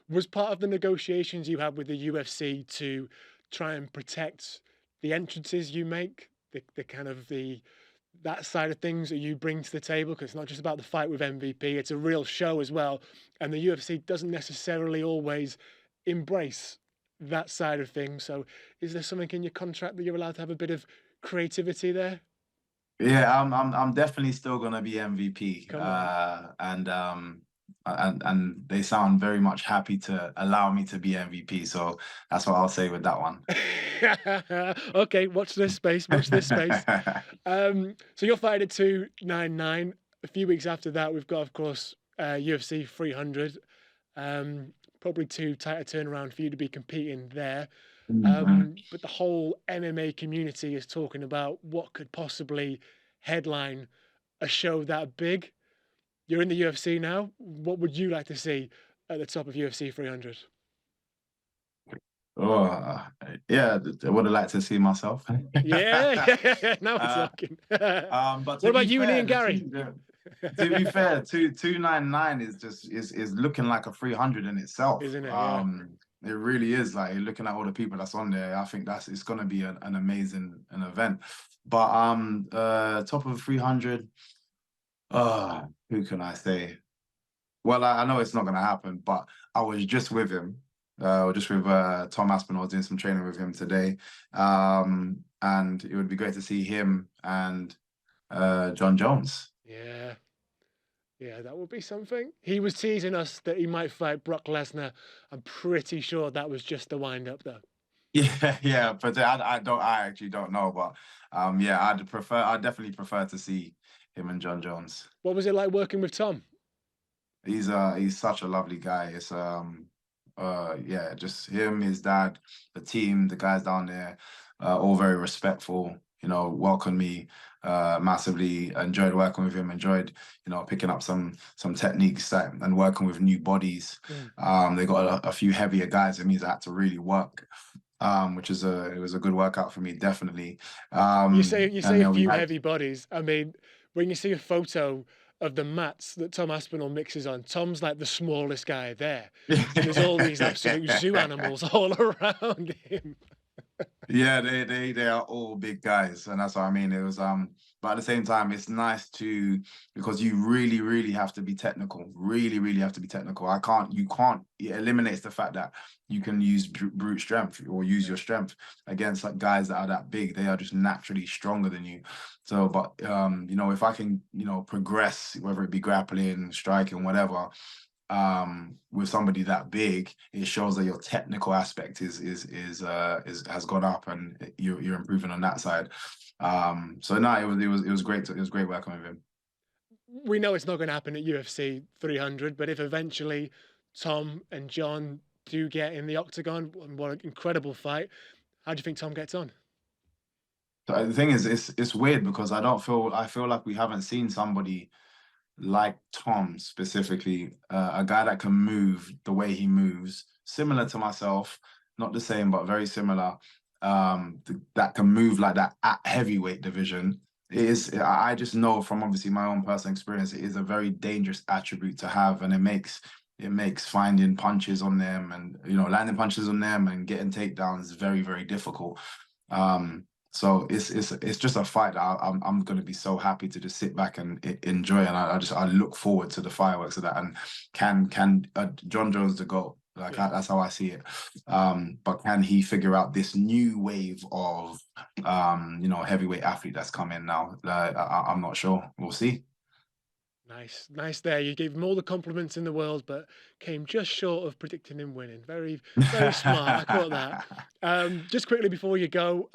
Was part of the negotiations you had with the UFC to try and protect the entrances you make, the kind of that side of things that you bring to the table? Because it's not just about the fight with MVP, it's a real show as well. And the UFC doesn't necessarily always embrace that side of things. So is there something in your contract that you're allowed to have a bit of creativity there? Yeah, I'm definitely still gonna be MVP. And they sound very much happy to allow me to be MVP. So that's what I'll say with that one. Okay, watch this space. So you're fighting at 299. A few weeks after that, we've got, of course, UFC 300. Probably too tight a turnaround for you to be competing there. But the whole MMA community is talking about what could possibly headline a show that big. You're in the UFC now. What would you like to see at the top of UFC 300? Oh, yeah, I would have liked to see myself. Yeah. Now we're talking. But what about you and Ian Gary? To be fair, 299 is looking like a 300 in itself. Isn't it? Yeah. It really is. Like, looking at all the people that's on there, I think it's going to be an amazing event. But top of 300, who can I say? Well, I know it's not going to happen, but I was just with him. Just with Tom Aspinall, doing some training with him today. And it would be great to see him and John Jones. Yeah, that would be something. He was teasing us that he might fight Brock Lesnar. I'm pretty sure that was just the wind up, though. Yeah, but I actually don't know, but yeah, I'd definitely prefer to see him and John Jones. What was it like working with Tom? He's such a lovely guy. It's yeah, just him, his dad, the team, the guys down there, all very respectful. Welcomed me massively. Enjoyed working with him. Enjoyed, picking up some techniques and working with new bodies. They got a few heavier guys. It means I had to really work, which is it was a good workout for me, definitely. You say a few heavy bodies. I mean, when you see a photo of the mats that Tom Aspinall mixes on, Tom's like the smallest guy there. And there's all these absolute zoo animals all around him. Yeah, they are all big guys, and that's what I mean. It was but at the same time, it's nice to because you really have to be technical. Really have to be technical. You can't. It eliminates the fact that you can use brute strength or use your strength against like guys that are that big. They are just naturally stronger than you. So, but you know, if I can, you know, progress, whether it be grappling, striking, whatever, with somebody that big, it shows that your technical aspect is has gone up and you're improving on that side. So no, it was great. It was great working with him. We know it's not going to happen at UFC 300, but if eventually Tom and John do get in the octagon, what an incredible fight! How do you think Tom gets on? So the thing is, it's weird because I feel like we haven't seen somebody like Tom specifically, a guy that can move the way he moves, similar to myself, not the same, but very similar. That can move like that at heavyweight division. It is. I just know from obviously my own personal experience, it is a very dangerous attribute to have, and it makes finding punches on them and you know landing punches on them and getting takedowns very difficult. Um, so it's just a fight that I'm going to be so happy to just sit back and enjoy, and I look forward to the fireworks of that. And can John Jones the GOAT? Like that's how I see it. But can he figure out this new wave of you know heavyweight athlete that's coming now? I'm not sure. We'll see. Nice there. You gave him all the compliments in the world, but came just short of predicting him winning. Very smart. I caught that. Just quickly before you go,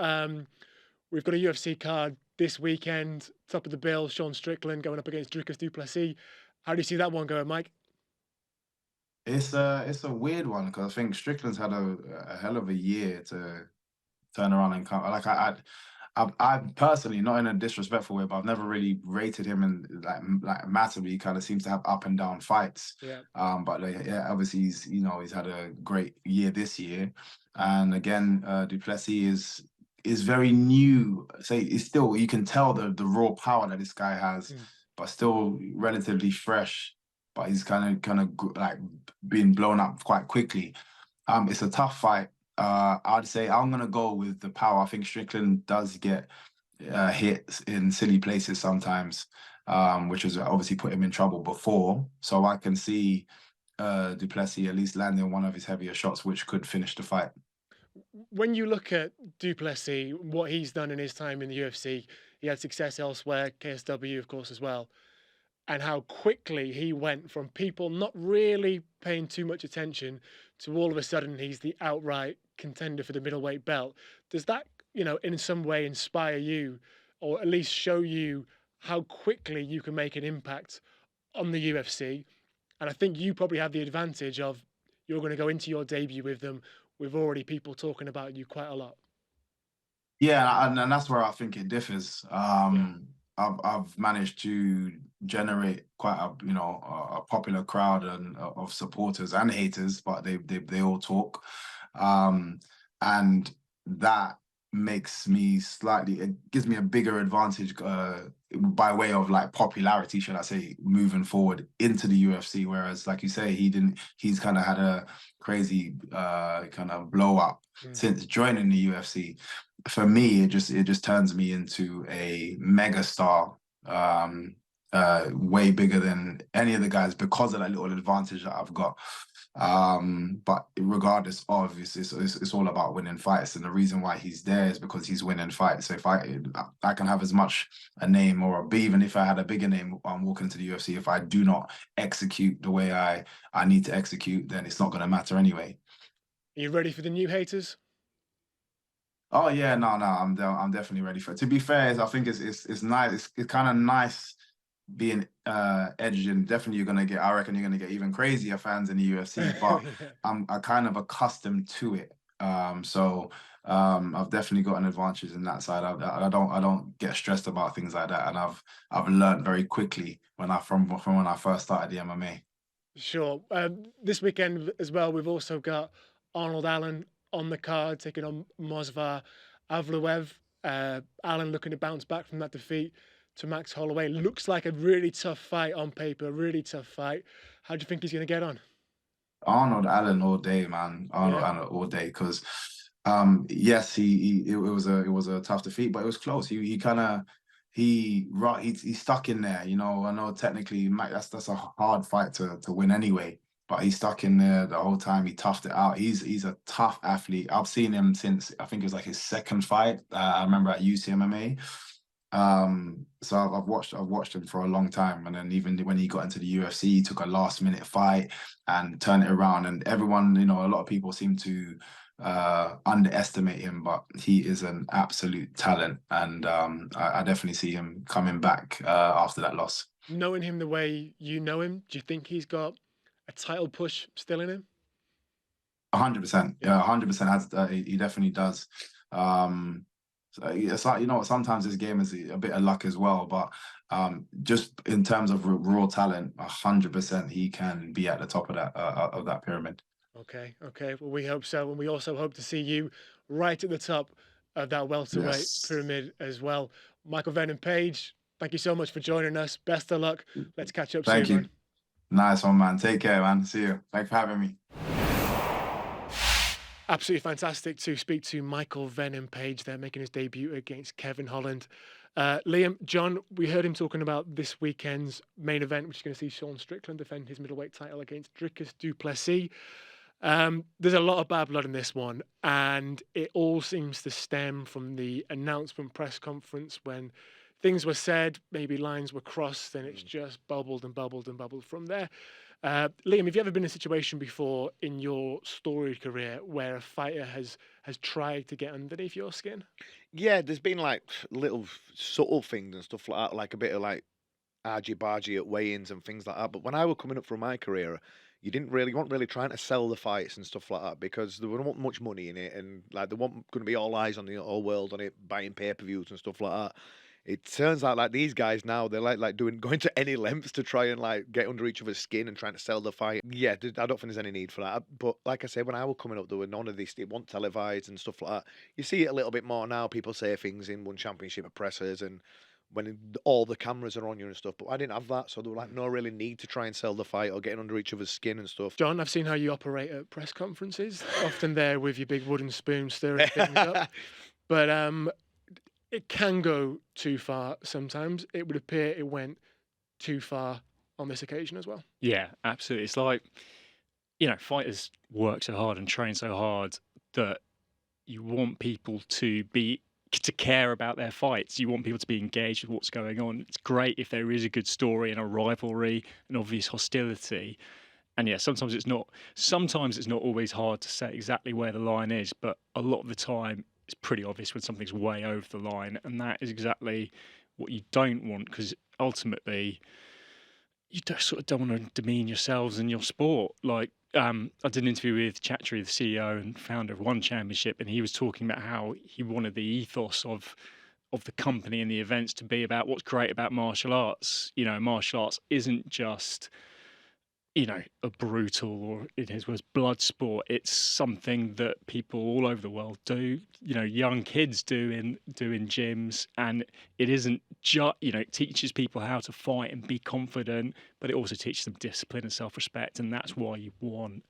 we've got a UFC card this weekend. Top of the bill, Sean Strickland going up against Dricus du Plessis. How do you see that one going, Mike? It's a weird one because I think Strickland's had a hell of a year to turn around and come. Like I personally, not in a disrespectful way, but I've never really rated him and like massively. He kind of seems to have up and down fights. Yeah. But like, yeah, obviously he's had a great year this year, and again, du Plessis is very new. Say it's still you can tell the raw power that this guy has, but still relatively fresh. But he's kind of like being blown up quite quickly. It's a tough fight. I'd say I'm gonna go with the power. I think Strickland does get hits in silly places sometimes, which has obviously put him in trouble before. So I can see du Plessis at least landing one of his heavier shots, which could finish the fight. When you look at du Plessis, what he's done in his time in the UFC, he had success elsewhere, KSW, of course, as well, and how quickly he went from people not really paying too much attention to all of a sudden he's the outright contender for the middleweight belt. Does that, you know, in some way inspire you or at least show you how quickly you can make an impact on the UFC? And I think you probably have the advantage of you're going to go into your debut with them with already people talking about you quite a lot. Yeah, and that's where I think it differs. I've managed to generate quite a popular crowd and of supporters and haters, but they all talk, and that makes me it gives me a bigger advantage by way of like popularity, should I say, moving forward into the UFC. Whereas, like you say, he's kind of had a crazy kind of blow up since joining the UFC. For me, it just turns me into a mega star, way bigger than any of the guys because of that little advantage that I've got. But regardless of it's all about winning fights, and the reason why he's there is because he's winning fights. So if I can have as much a name or even if I had a bigger name, I'm walking to the UFC. If I do not execute the way I need to execute, then it's not going to matter anyway. Are you ready for the new haters? Oh yeah, no, I'm definitely ready for it. To be fair, I think it's nice. It's kind of nice being edged, and definitely I reckon you're gonna get even crazier fans in the UFC. But I'm kind of accustomed to it. So I've definitely got an advantage in that side. I don't get stressed about things like that, and I've learned very quickly from when I first started the MMA. Sure. This weekend as well, we've also got Arnold Allen on the card taking on Movsar Evloev. Allen looking to bounce back from that defeat to Max Holloway. Looks like a really tough fight on paper, really tough fight. How do you think he's going to get on? Arnold Allen all day, man. Arnold Allen all day, because Yes, it was a tough defeat, but it was close. He stuck in there. You know, I know technically that's a hard fight to win anyway, but he stuck in there the whole time. He toughed it out. He's a tough athlete. I've seen him since I think it was like his second fight. I remember at UCMMA. So I've watched him for a long time, and then even when he got into the UFC, he took a last minute fight and turned it around. And everyone, you know, a lot of people seem to underestimate him, but he is an absolute talent, and I definitely see him coming back after that loss. Knowing him the way you know him, do you think he's got a title push still in him? 100%, yeah, 100% has. He definitely does. So it's like, you know, sometimes this game is a bit of luck as well, but just in terms of raw talent, 100% he can be at the top of that pyramid. Okay. Well, we hope so, and we also hope to see you right at the top of that welterweight Yes. pyramid as well. Michael Venom Page, thank you so much for joining us. Best of luck. Let's catch up Thank soon, you. man. Nice one, man. Take care, man. See you. Thanks for having me. Absolutely fantastic to speak to Michael Venom Page there, making his debut against Kevin Holland. Liam, John, we heard him talking about this weekend's main event, which is going to see Sean Strickland defend his middleweight title against Dricus du Plessis. There's a lot of bad blood in this one, and it all seems to stem from the announcement press conference when things were said, maybe lines were crossed, and it's just bubbled and bubbled and bubbled from there. Liam, have you ever been in a situation before in your storied career where a fighter has tried to get underneath your skin? Yeah, there's been like little subtle things and stuff like that, like a bit of like argy-bargy at weigh-ins and things like that. But when I was coming up through my career, you weren't really trying to sell the fights and stuff like that because there wasn't much money in it, and like there wasn't going to be all eyes on the whole world on it, buying pay-per-views and stuff like that. It turns out like these guys now they're like going to any lengths to try and like get under each other's skin and trying to sell the fight. Yeah, I don't think there's any need for that. But like I said, when I was coming up, there were none of this. It wasn't televised and stuff like that. You see it a little bit more now. People say things in one championship at pressers and when all the cameras are on you and stuff. But I didn't have that, so there was like no really need to try and sell the fight or getting under each other's skin and stuff. John, I've seen how you operate at press conferences, often there with your big wooden spoon stirring things up. But it can go too far sometimes. It would appear it went too far on this occasion as well. Yeah, absolutely. It's like, you know, fighters work so hard and train so hard that you want people to care about their fights. You want people to be engaged with what's going on. It's great if there is a good story and a rivalry, an obvious hostility. And yeah, sometimes it's not always hard to say exactly where the line is, but a lot of the time it's pretty obvious when something's way over the line, and that is exactly what you don't want, because ultimately you don't want to demean yourselves and your sport. Like I did an interview with Chatri, the CEO and founder of One Championship, and he was talking about how he wanted the ethos of the company and the events to be about what's great about martial arts. You know, martial arts isn't just, you know, a brutal, or in his words, blood sport. It's something that people all over the world do, you know, young kids do in gyms, and it isn't just, you know, it teaches people how to fight and be confident, but it also teaches them discipline and self-respect, and that's why you want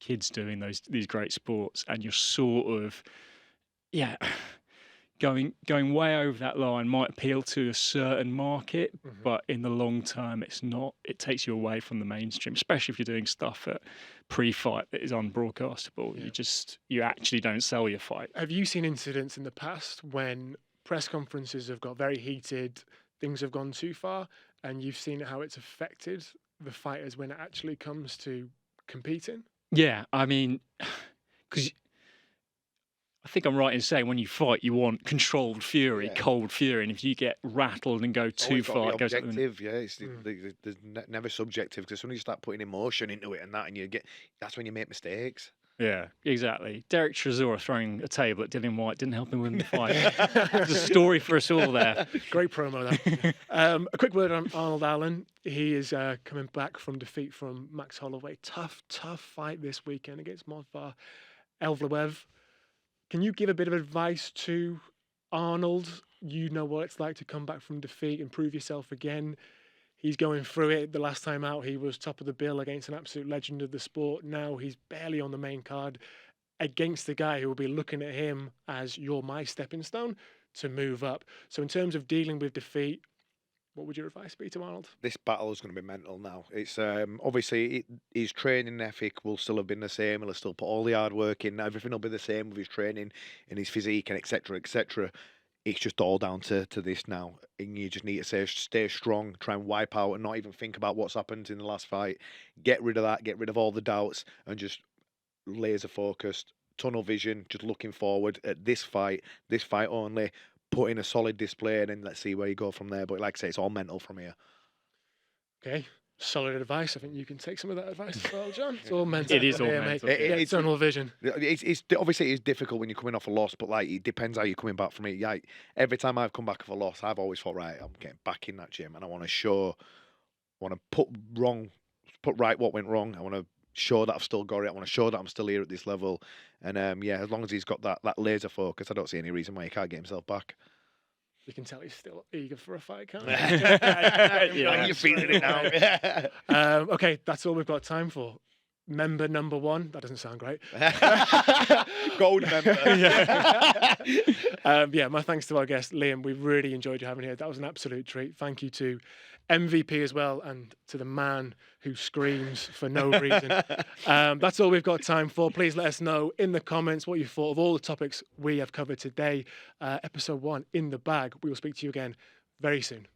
kids doing these great sports. And you're sort of, yeah, going way over that line might appeal to a certain market, but in the long term, it's not. It takes you away from the mainstream, especially if you're doing stuff at pre-fight that is unbroadcastable. Yeah. You actually don't sell your fight. Have you seen incidents in the past when press conferences have got very heated, things have gone too far, and you've seen how it's affected the fighters when it actually comes to competing? Yeah, I mean, because I think I'm right in saying when you fight, you want controlled fury, cold fury, and if you get rattled and go too far, it goes objective. Yeah, there's never subjective, because when you start putting emotion into it and that, and that's when you make mistakes. Yeah, exactly. Derek Chisora throwing a table at Dillian Whyte didn't help him win the fight. There's a story for us all there. Great promo, that. A quick word on Arnold Allen. He is coming back from defeat from Max Holloway. Tough fight this weekend against Movsar Evloev. Can you give a bit of advice to Arnold? You know what it's like to come back from defeat and prove yourself again. He's going through it. The last time out, he was top of the bill against an absolute legend of the sport. Now he's barely on the main card. against the guy who will be looking at him as you're my stepping stone to move up. So in terms of dealing with defeat, what would your advice be to Arnold? This battle is going to be mental now. It's obviously his training ethic will still have been the same. He'll still put all the hard work in. Everything will be the same with his training and his physique and etc. etc. It's just all down to this now. And you just need to stay strong, try and wipe out and not even think about what's happened in the last fight. Get rid of that, get rid of all the doubts and just laser focused, tunnel vision, just looking forward at this fight only, put in a solid display and then let's see where you go from there. But like I say, it's all mental from here. Okay. Solid advice. I think you can take some of that advice as well, John. It's all mental. It is all here, mental. mate. It's tunnel vision. It's obviously it's difficult when you're coming off a loss, but like it depends how you're coming back from it. Like every time I've come back off a loss, I've always thought, right, I'm getting back in that gym, and I want to put right what went wrong. I want to show that I've still got it. I want to show that I'm still here at this level, and as long as he's got that laser focus, I don't see any reason why he can't get himself back. You can tell he's still eager for a fight, can't you? Yeah, you're feeling it now. Okay, that's all we've got time for. Member number 1. That doesn't sound great. Gold member. My thanks to our guest, Liam. We really enjoyed you having here. That was an absolute treat. Thank you to MVP as well and to the man who screams for no reason. That's all we've got time for. Please let us know in the comments what you thought of all the topics we have covered today. Episode 1 in the bag. We will speak to you again very soon.